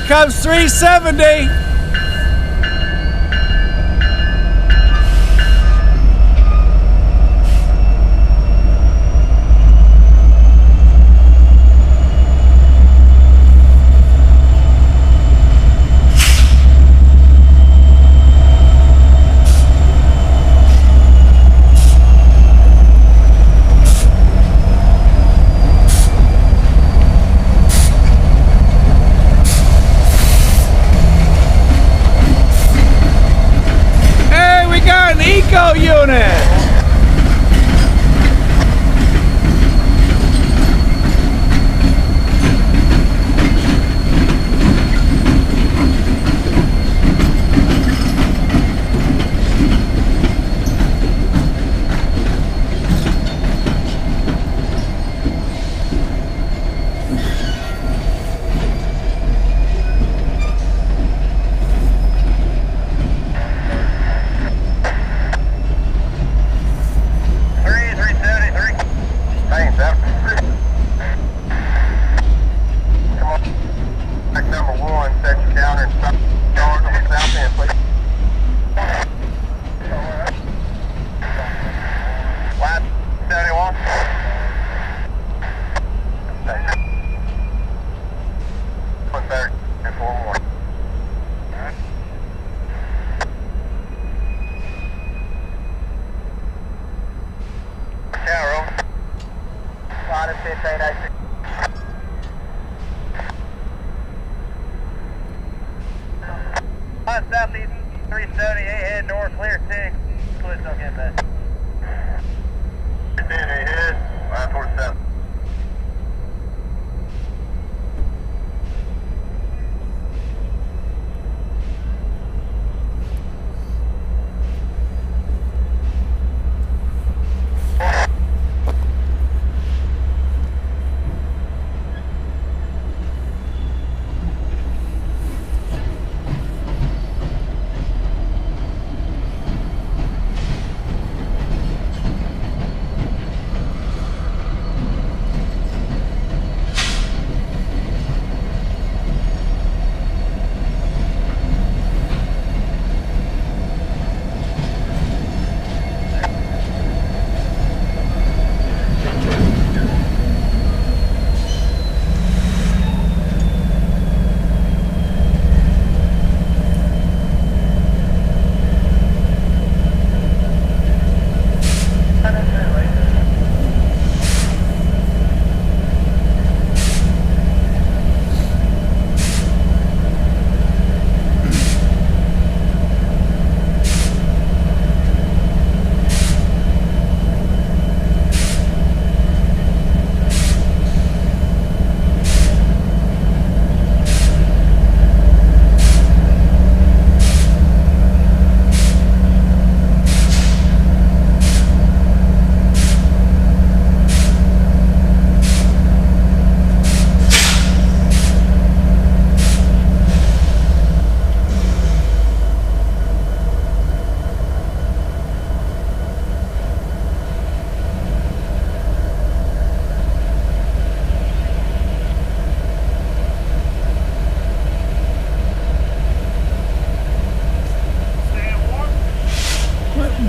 comes 370. Unit. Southeast 370, head north, clear 6. Please don't get that. 10 ahead, line towards south.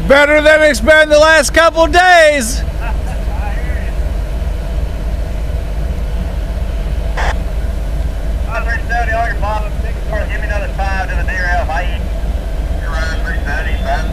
Better than it's been the last couple days. Give me another 5 to the derail. You're right, 370, 5.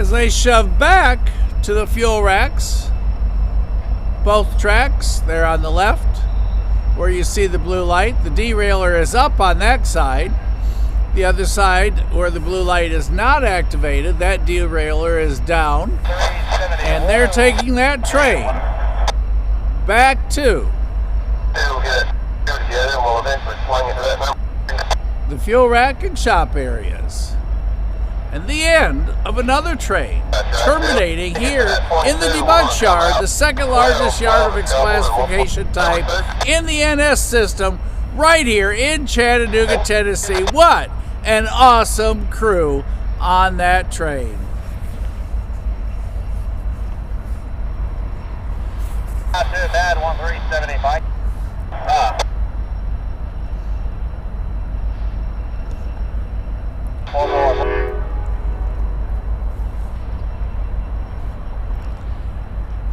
as they shove back to the fuel racks. Both tracks, they're on the left where you see the blue light. The derailleur is up on that side. The other side where the blue light is not activated, that derailleur is down. And they're taking that train back to the fuel rack and shop areas. And the end of another train, terminating here in the DeButts yard, the second largest yard of its classification type in the NS system, right here in Chattanooga, Tennessee. What an awesome crew on that train. Not too bad, 1375.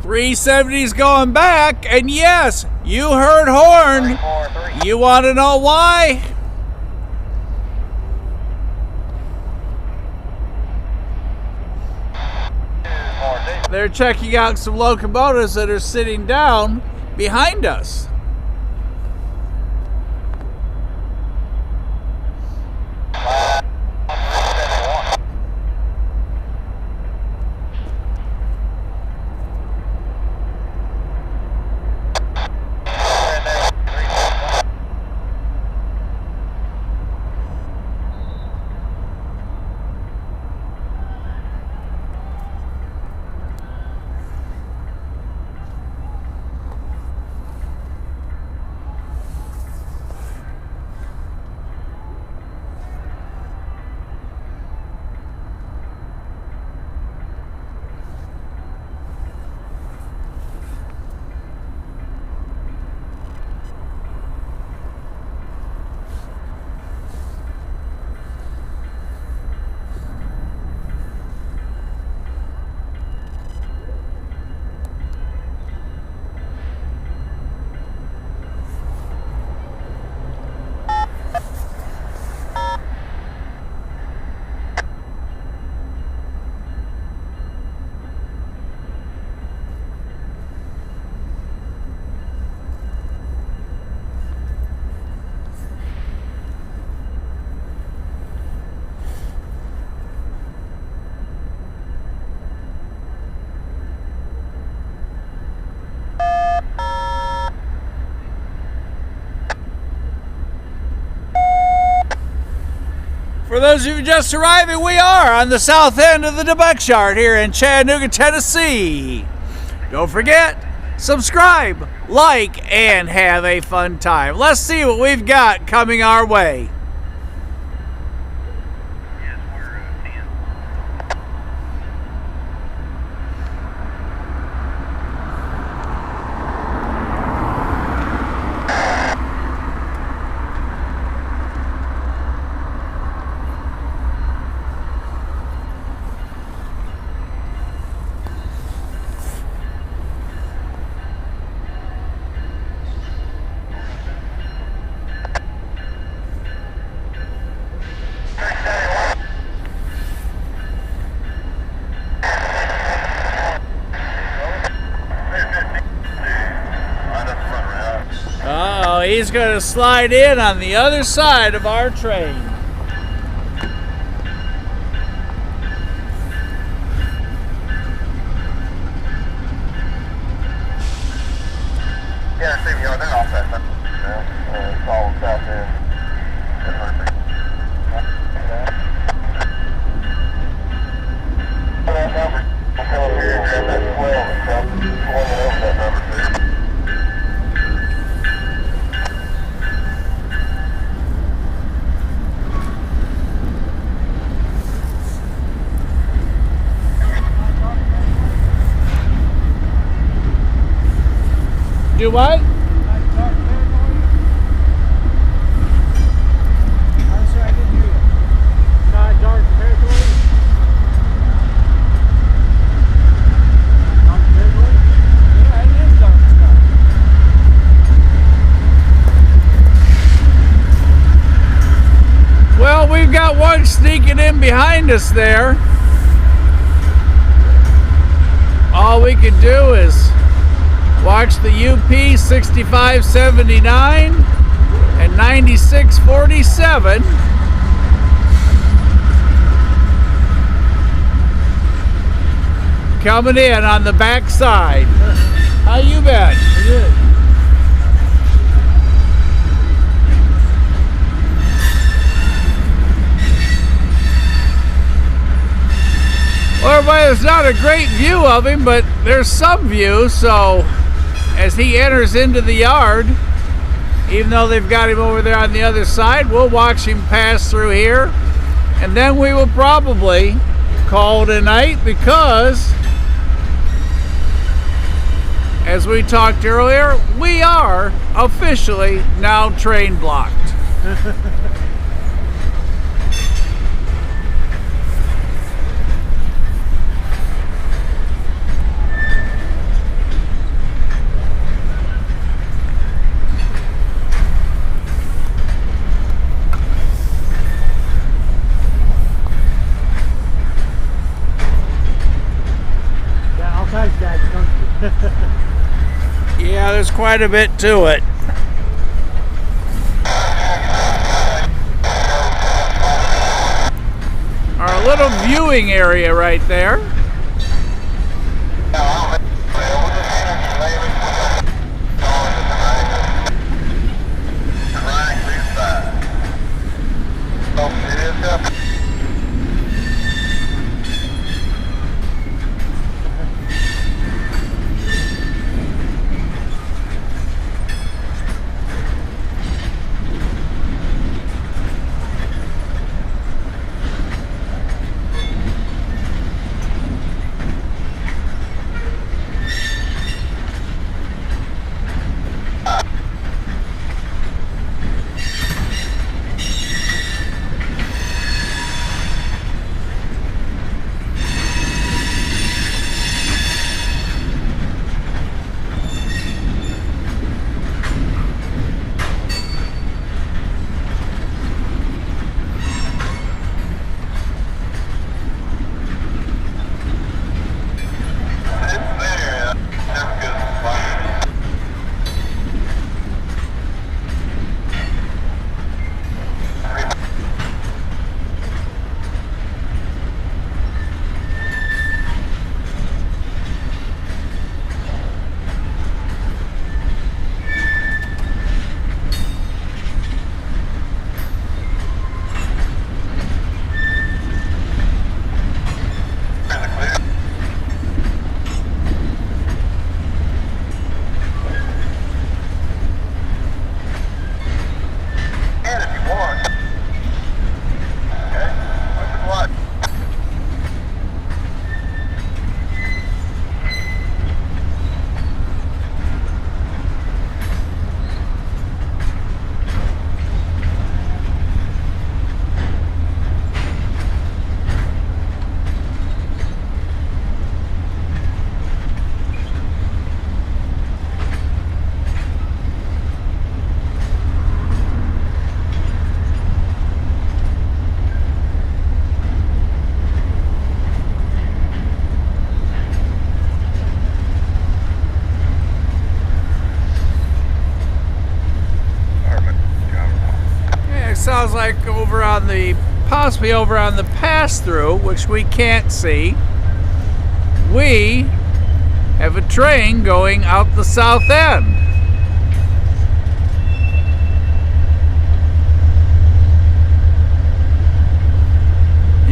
370's going back, and yes, you heard horn. You want to know why? They're checking out some locomotives that are sitting down behind us. For those of you just arriving, we are on the south end of the DeButts yard here in Chattanooga, Tennessee. Don't forget, subscribe, like, and have a fun time. Let's see what we've got coming our way. He's going to slide in on the other side of our train. Yeah, see me on that off that. It's all south end. That number, we'll come up here and grab that 12 and come swing it over that number too. Do what? I'm sorry, I didn't hear you. Dark territory? Dark territory? Yeah, it is dark sky. Well, we've got one sneaking in behind us there. we could do is watch the UP 6579 and 9647 coming in on the back side. How you been? Good. Well, everybody, there's not a great view of him, but there's some view. So as he enters into the yard, even though they've got him over there on the other side, we'll watch him pass through here, and then we will probably call it a night because, as we talked earlier, we are officially now train blocked. Yeah, all kinds of guys, don't you? Yeah, there's quite a bit to it. Our little viewing area right there. Sounds like over on the, possibly over on the pass-through, which we can't see, we have a train going out the south end.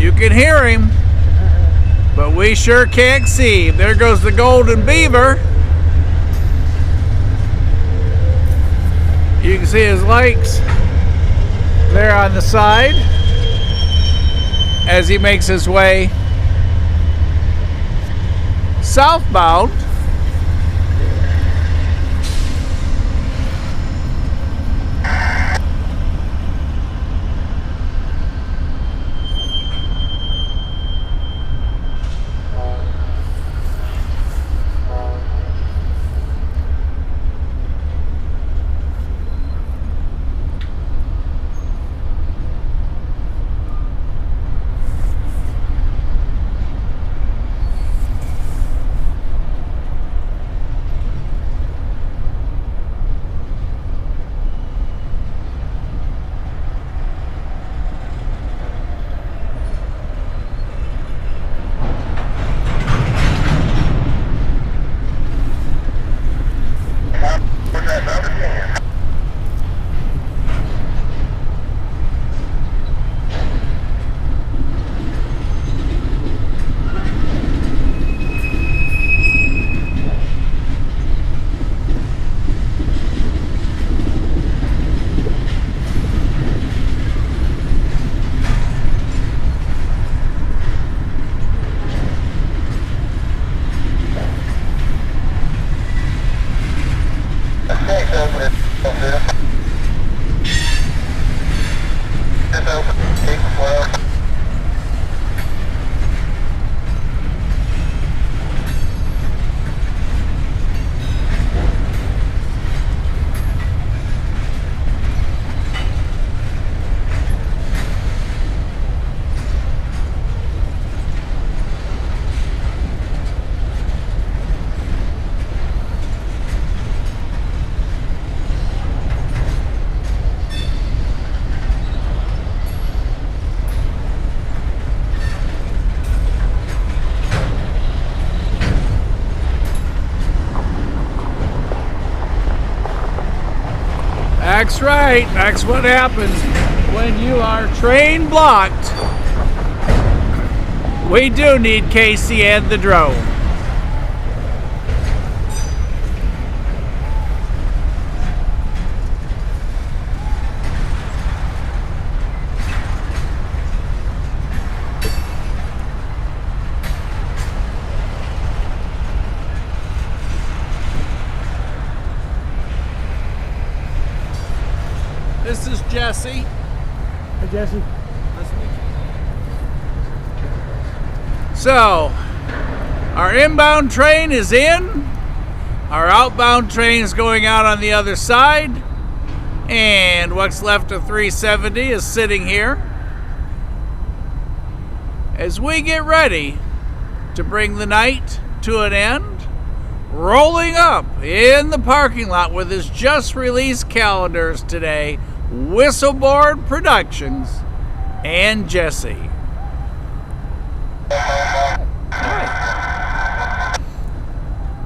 You can hear him, but we sure can't see him. There goes the Golden Beaver. You can see his lights there on the side as he makes his way southbound. That's right. That's what happens when you are train blocked. We do need Casey and the drone. This is Jesse. Hey, Jesse. So, our inbound train is in. Our outbound train is going out on the other side. And what's left of 370 is sitting here. As we get ready to bring the night to an end, rolling up in the parking lot with his just released calendars today, Whistleboard Productions and Jesse. Right.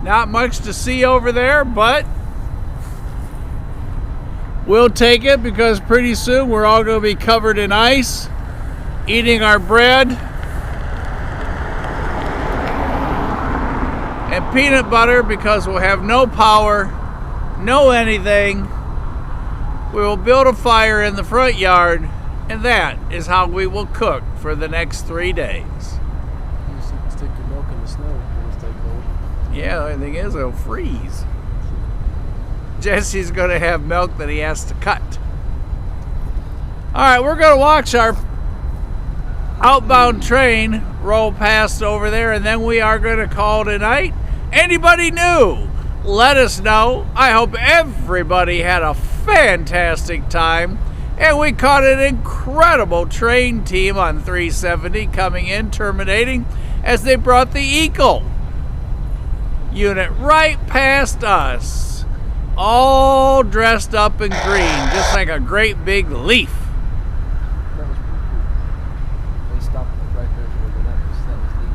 Not much to see over there, but we'll take it because pretty soon we're all going to be covered in ice, eating our bread and peanut butter because we'll have no power, no anything. We will build a fire in the front yard, and that is how we will cook for the next 3 days. Stick your milk in the snow when it's stay cold. Yeah, the only thing is it'll freeze. Jesse's going to have milk that he has to cut. All right, we're going to watch our outbound train roll past over there, and then we are going to call it a night. Anybody new? Let us know. I hope everybody had a fantastic time, and we caught an incredible train team on 370 coming in, terminating as they brought the Eagle unit right past us, all dressed up in green, just like a great big leaf. That was pretty cool. They stopped right there for the that was neat.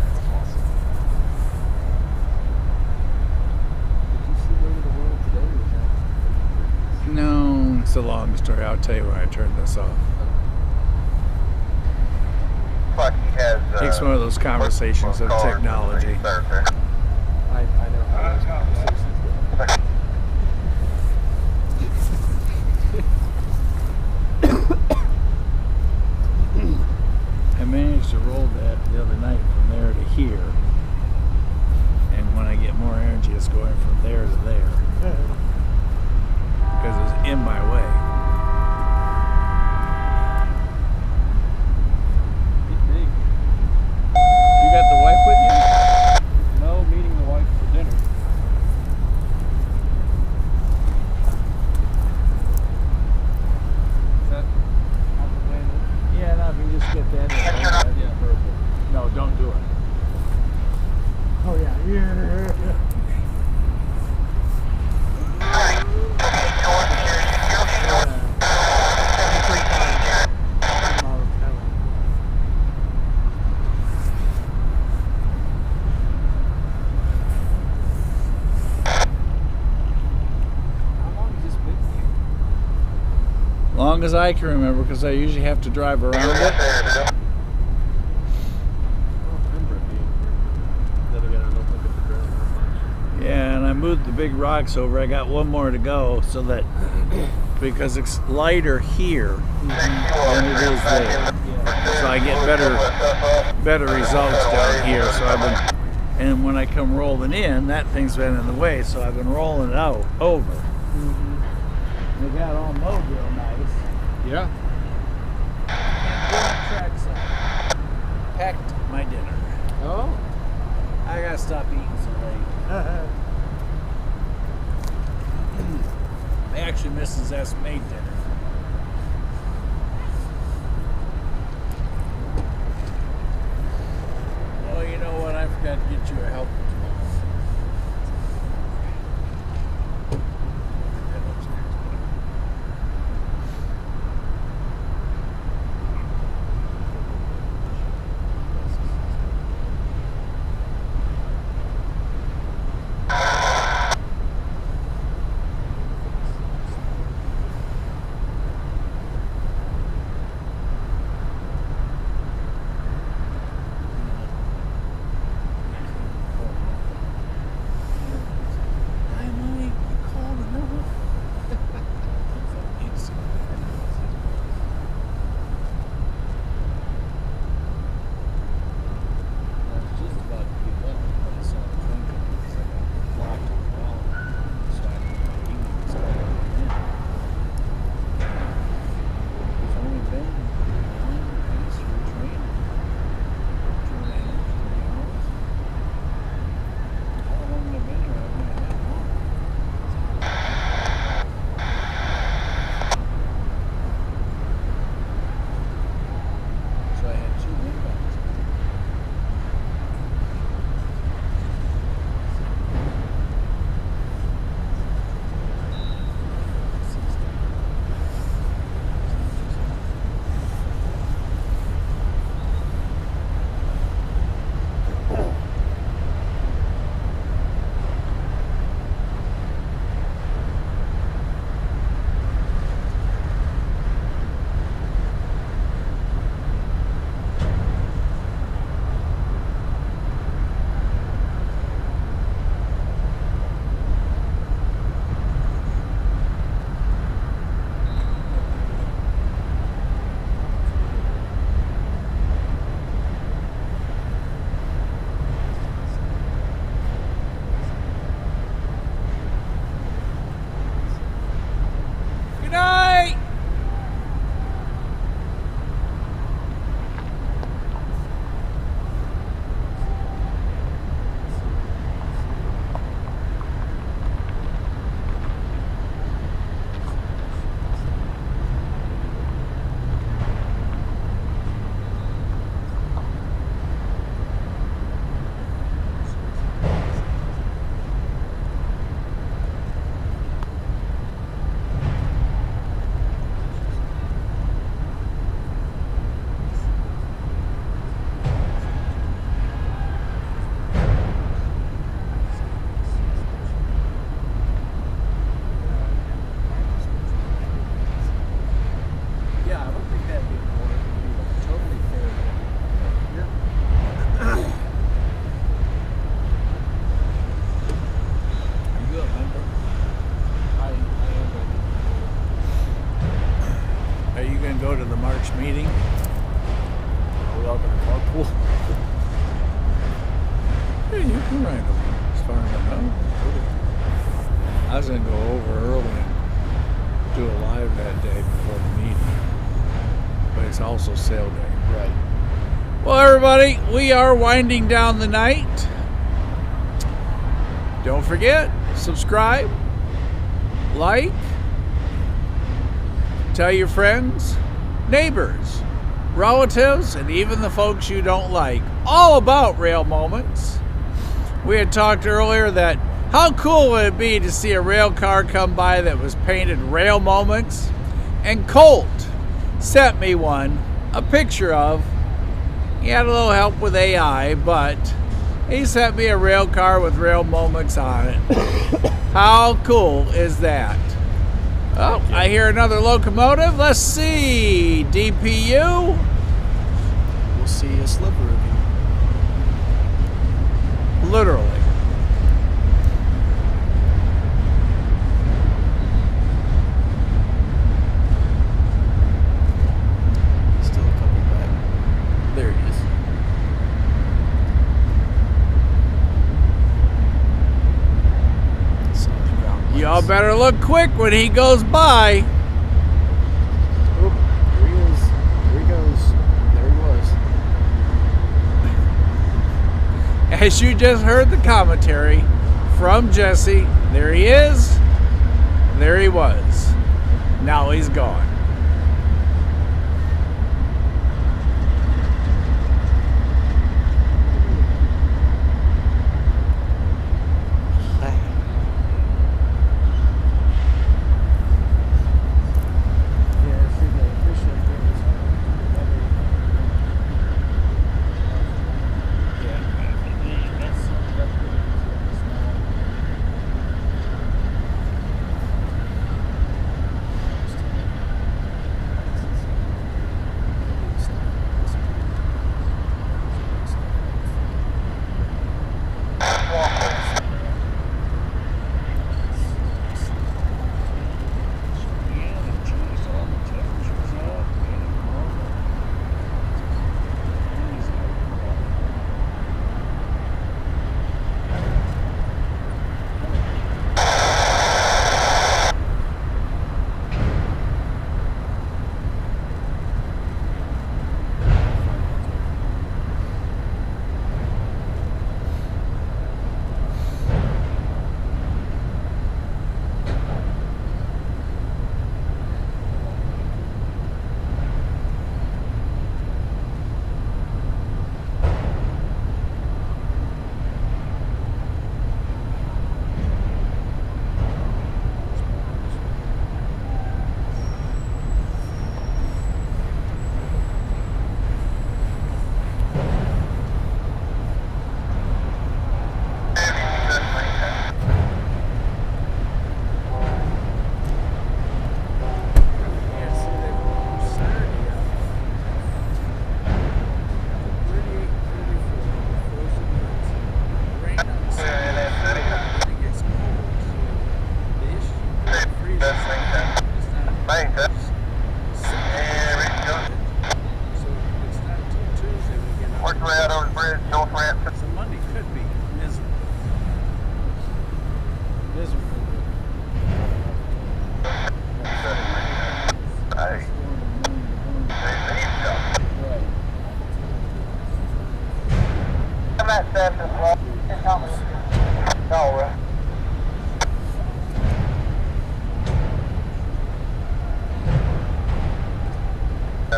That's awesome. Did you see Way of the World today? Or was that No, it's a long story. I'll tell you when I turn this off. Like he has, Takes one of those conversations of technology. I know how those conversations go. I managed to roll that the other night from there to here. And when I get more energy, it's going from there to there. Because it's in my way. Big. You got the wife with you? No, meeting the wife for dinner. Is that on the way? Yeah, no, if you just get that. Yeah, perfect. No, don't do it. Oh, yeah. How long has this been for you? Long as I can remember, because I usually have to drive around it. I don't remember it being here. Then again, I don't look at the ground that much. Yeah, and I moved the big rocks over. I got one more to go, so that because it's lighter here than it is there, so I get better results down here. So I've been, and when I come rolling in, that thing's been in the way, so I've been rolling it out over. They got all mowed real nice. Yeah. And tracks packed my dinner. Oh. I gotta stop eating so late. Actually, Mrs. S made dinner. Oh, you know what? I forgot to get you a helper tomorrow. Head upstairs. go to the March meeting? Are we all gonna carpool? Hey, you can ride them as far as I know. I was going to go over early and do a live that day before the meeting. But it's also sale day. Right. Well, everybody, we are winding down the night. Don't forget, subscribe, like, tell your friends, neighbors, relatives, and even the folks you don't like all about Rail Moments. We had talked earlier that how cool would it be to see a rail car come by that was painted Rail Moments? And Colt sent me one, a picture of. He had a little help with AI, but he sent me a rail car with Rail Moments on it. How cool is that? Oh, I hear another locomotive. Let's see. DPU. We'll see a sliver of you. Literally. Still a couple back. There he is. Y'all better look quick when he goes by. Oh, there he is. There he goes. There he was. As you just heard the commentary from Jesse, there he is, there he was. Now he's gone.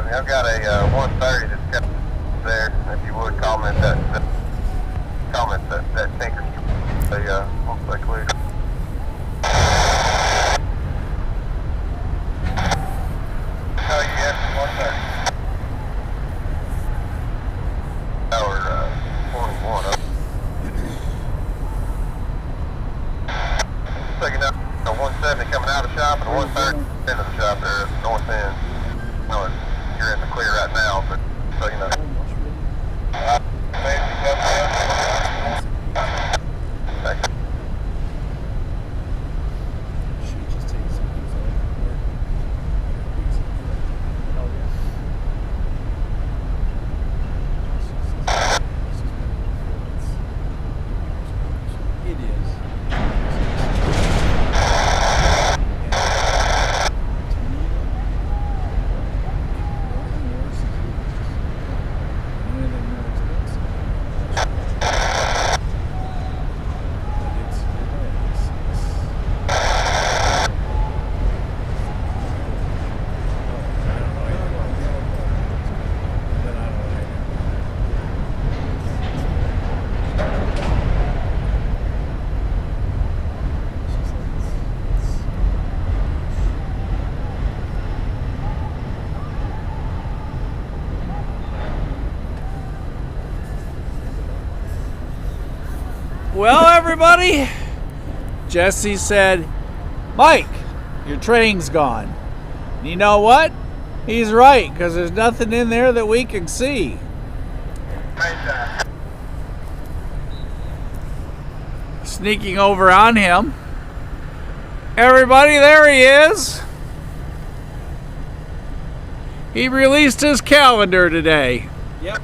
I've got a 130 that's got there. If you would comment that tinker. Looks like clear. Oh, you got 130. Hour 21 up. Picking up a 170 coming out of the shop and a 130 into the shop there at the north end. No, you're in the clear right now, but so you know. She just takes some of these off. Oh, yeah. Well, everybody, Jesse said, Mike, your train's gone. And you know what? He's right, because there's nothing in there that we can see. Sneaking over on him. Everybody, there he is. He released his calendar today. Yep.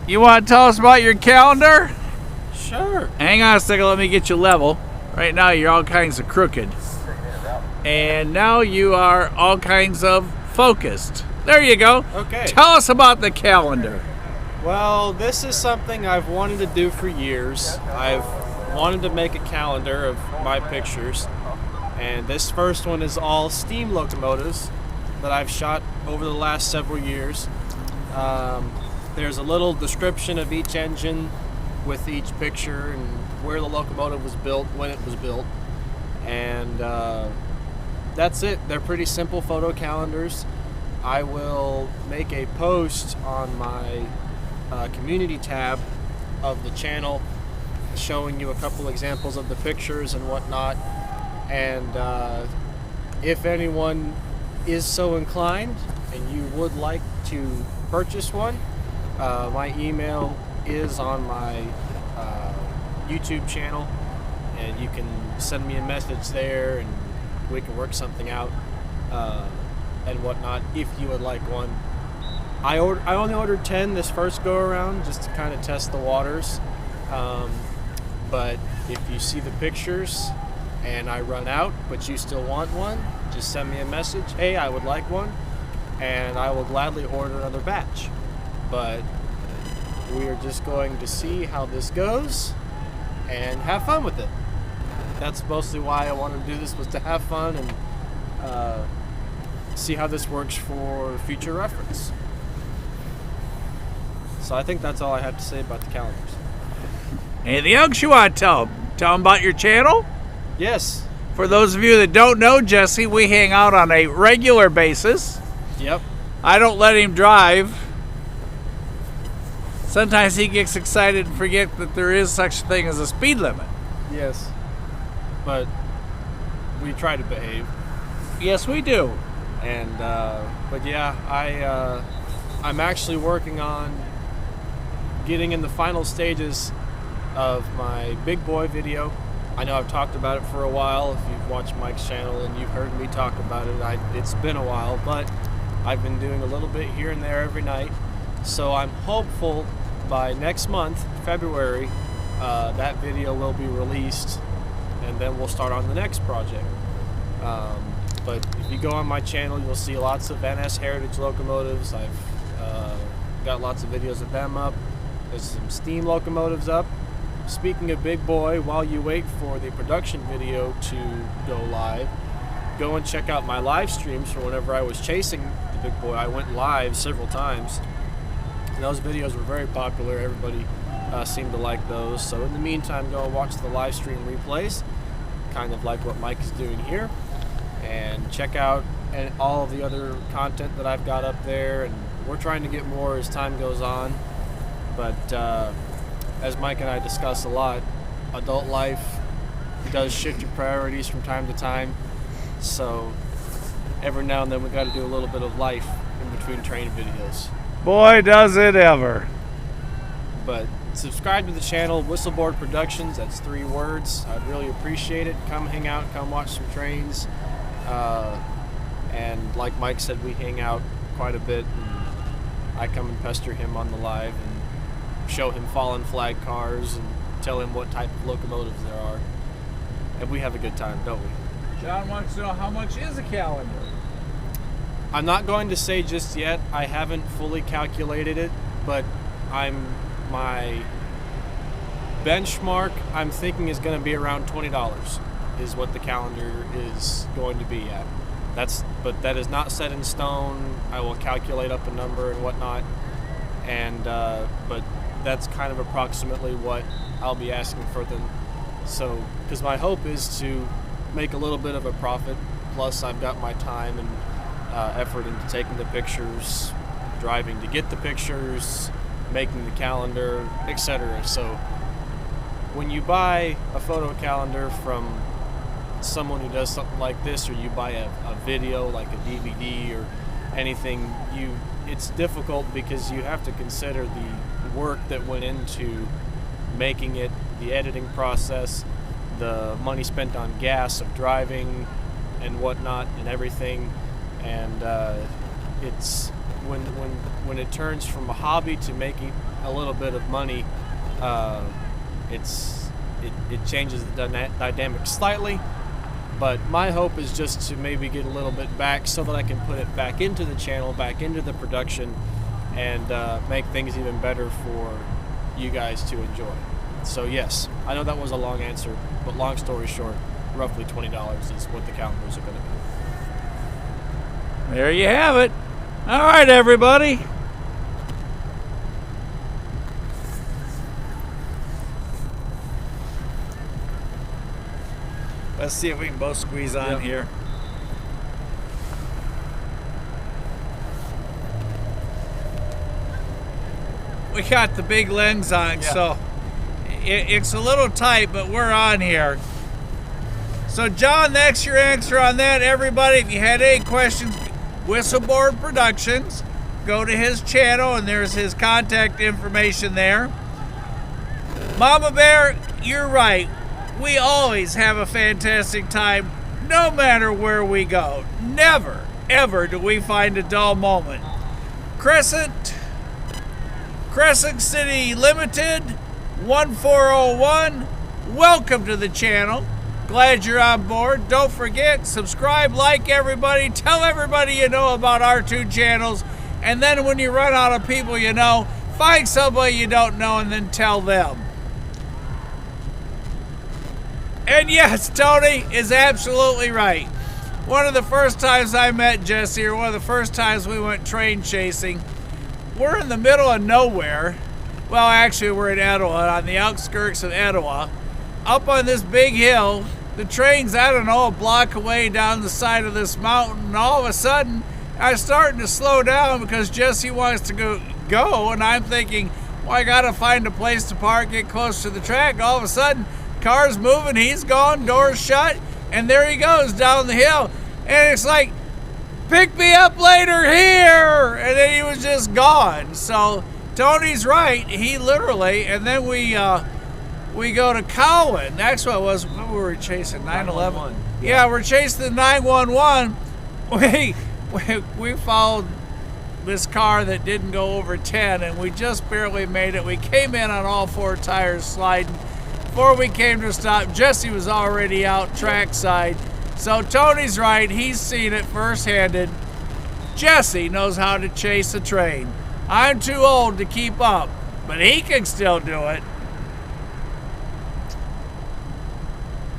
You want to tell us about your calendar? Sure. Hang on a second, let me get you level. Right now you're all kinds of crooked. And now you are all kinds of focused. There you go. Okay. Tell us about the calendar. Well, this is something I've wanted to do for years. I've wanted to make a calendar of my pictures. And this first one is all steam locomotives that I've shot over the last several years. There's a little description of each engine with each picture and where the locomotive was built, when it was built. And that's it. They're pretty simple photo calendars. I will make a post on my community tab of the channel showing you a couple examples of the pictures and whatnot. And if anyone is so inclined and you would like to purchase one, my email is on my YouTube channel, and you can send me a message there and we can work something out and whatnot if you would like one. I only ordered 10 this first go around just to kind of test the waters, but if you see the pictures and I run out but you still want one, just send me a message, hey, I would like one, and I will gladly order another batch. But we are just going to see how this goes and have fun with it. That's mostly why I wanted to do this, was to have fun and see how this works for future reference. So I think that's all I have to say about the calendars. Anything else you want to tell them? Tell them about your channel? Yes. For those of you that don't know Jesse, we hang out on a regular basis. Yep. I don't let him drive. Sometimes he gets excited and forget that there is such a thing as a speed limit. Yes. But we try to behave. Yes, we do. And but yeah, I'm actually working on getting in the final stages of my big boy video. I know I've talked about it for a while. If you've watched Mike's channel and you've heard me talk about it, it's been a while, but I've been doing a little bit here and there every night. So I'm hopeful by next month, February, that video will be released, and then we'll start on the next project. But if you go on my channel, you'll see lots of NS Heritage locomotives. I've got lots of videos of them up. There's some steam locomotives up. Speaking of big boy, while you wait for the production video to go live, go and check out my live streams for whenever I was chasing the big boy. I went live several times. And those videos were very popular. Everybody seemed to like those. So in the meantime, go and watch the live stream replays, kind of like what Mike is doing here. And check out all of the other content that I've got up there. And we're trying to get more as time goes on. But as Mike and I discuss a lot, adult life does shift your priorities from time to time. So every now and then we got to do a little bit of life in between train videos. Boy, does it ever. But subscribe to the channel, Whistleboard Productions. That's 3 words. I'd really appreciate it. Come hang out, come watch some trains. And like Mike said, we hang out quite a bit. And I come and pester him on the live and show him fallen flag cars and tell him what type of locomotives there are. And we have a good time, don't we? John wants to know, how much is a calendar? I'm not going to say just yet. I haven't fully calculated it, but my benchmark I'm thinking is going to be around $20 is what the calendar is going to be at. But that is not set in stone. I will calculate up a number and whatnot, and but that's kind of approximately what I'll be asking for them. So, because my hope is to make a little bit of a profit, plus I've got my time and effort into taking the pictures driving to get the pictures, making the calendar, etc. So when you buy a photo calendar from someone who does something like this, or you buy a video like a DVD or anything, it's difficult because you have to consider the work that went into making it, the editing process, the money spent on gas of driving and whatnot and everything. And it's when it turns from a hobby to making a little bit of money, it changes the dynamic slightly. But my hope is just to maybe get a little bit back so that I can put it back into the channel, back into the production, and make things even better for you guys to enjoy. So yes, I know that was a long answer, but long story short, roughly $20 is what the calendars are going to be. There you have it. All right, everybody. Let's see if we can both squeeze on here. We got the big lens on, so it's a little tight, but we're on here. So John, that's your answer on that. Everybody, if you had any questions, Whistleboard Productions, go to his channel and there's his contact information there. Mama Bear, you're right. We always have a fantastic time, no matter where we go. Never, ever do we find a dull moment. Crescent City Limited, 1401, welcome to the channel. Glad you're on board. Don't forget, subscribe, like everybody, tell everybody you know about our two channels, and then when you run out of people you know, find somebody you don't know and then tell them. And yes, Tony is absolutely right. One of the first times I met Jesse, or one of the first times we went train chasing, we're in the middle of nowhere. Well, actually, we're in Etowah, on the outskirts of Etowah. Up on this big hill, the train's, I don't know, a block away down the side of this mountain, and all of a sudden, I'm starting to slow down because Jesse wants to go, and I'm thinking, well, I gotta find a place to park, get close to the track. All of a sudden, car's moving, he's gone, door's shut, and there he goes down the hill. And it's like, pick me up later here! And then he was just gone. So Tony's right, he literally, and then we go to Cowan. That's what it was. What were we chasing? 911? Yeah, we're chasing the 911. We followed this car that didn't go over 10, and we just barely made it. We came in on all four tires sliding. Before we came to a stop, Jesse was already out trackside. So Tony's right, he's seen it first-handed. Jesse knows how to chase a train. I'm too old to keep up, but he can still do it.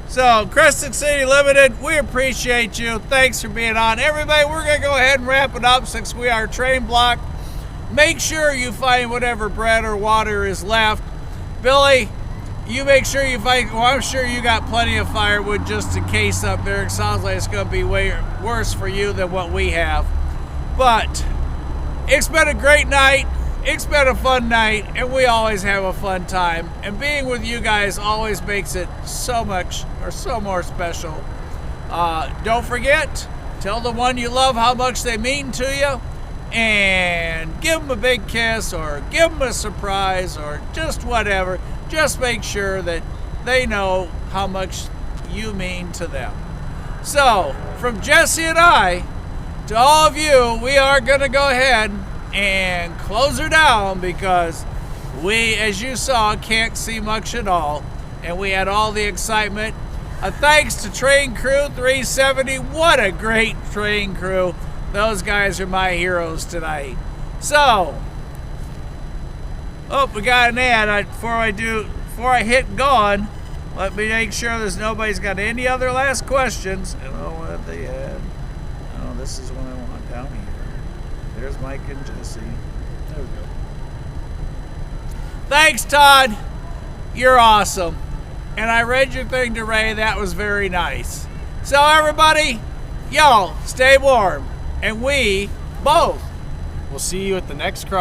So, Crescent City Limited, we appreciate you. Thanks for being on. Everybody, we're going to go ahead and wrap it up since we are train blocked. Make sure you find whatever bread or water is left. Billy, you make sure you find, well, I'm sure you got plenty of firewood just in case up there. It sounds like it's going to be way worse for you than what we have. But it's been a great night. It's been a fun night, and we always have a fun time. And being with you guys always makes it so much, or so more special. Don't forget, tell the one you love how much they mean to you, and give them a big kiss, or give them a surprise, or just whatever. Just make sure that they know how much you mean to them. So, from Jesse and I, to all of you, we are going to go ahead and close her down because we, as you saw, can't see much at all. And we had all the excitement. Thanks to Train Crew 370. What a great train crew. Those guys are my heroes tonight. So, oh, we got an ad. Before I hit gone, let me make sure there's nobody's got any other last questions. I don't know what they had. Oh, this is one I want down here. There's Mike and Jesse. There we go. Thanks, Todd. You're awesome. And I read your thing to Ray. That was very nice. So everybody, y'all stay warm. And we both We'll see you at the next cross.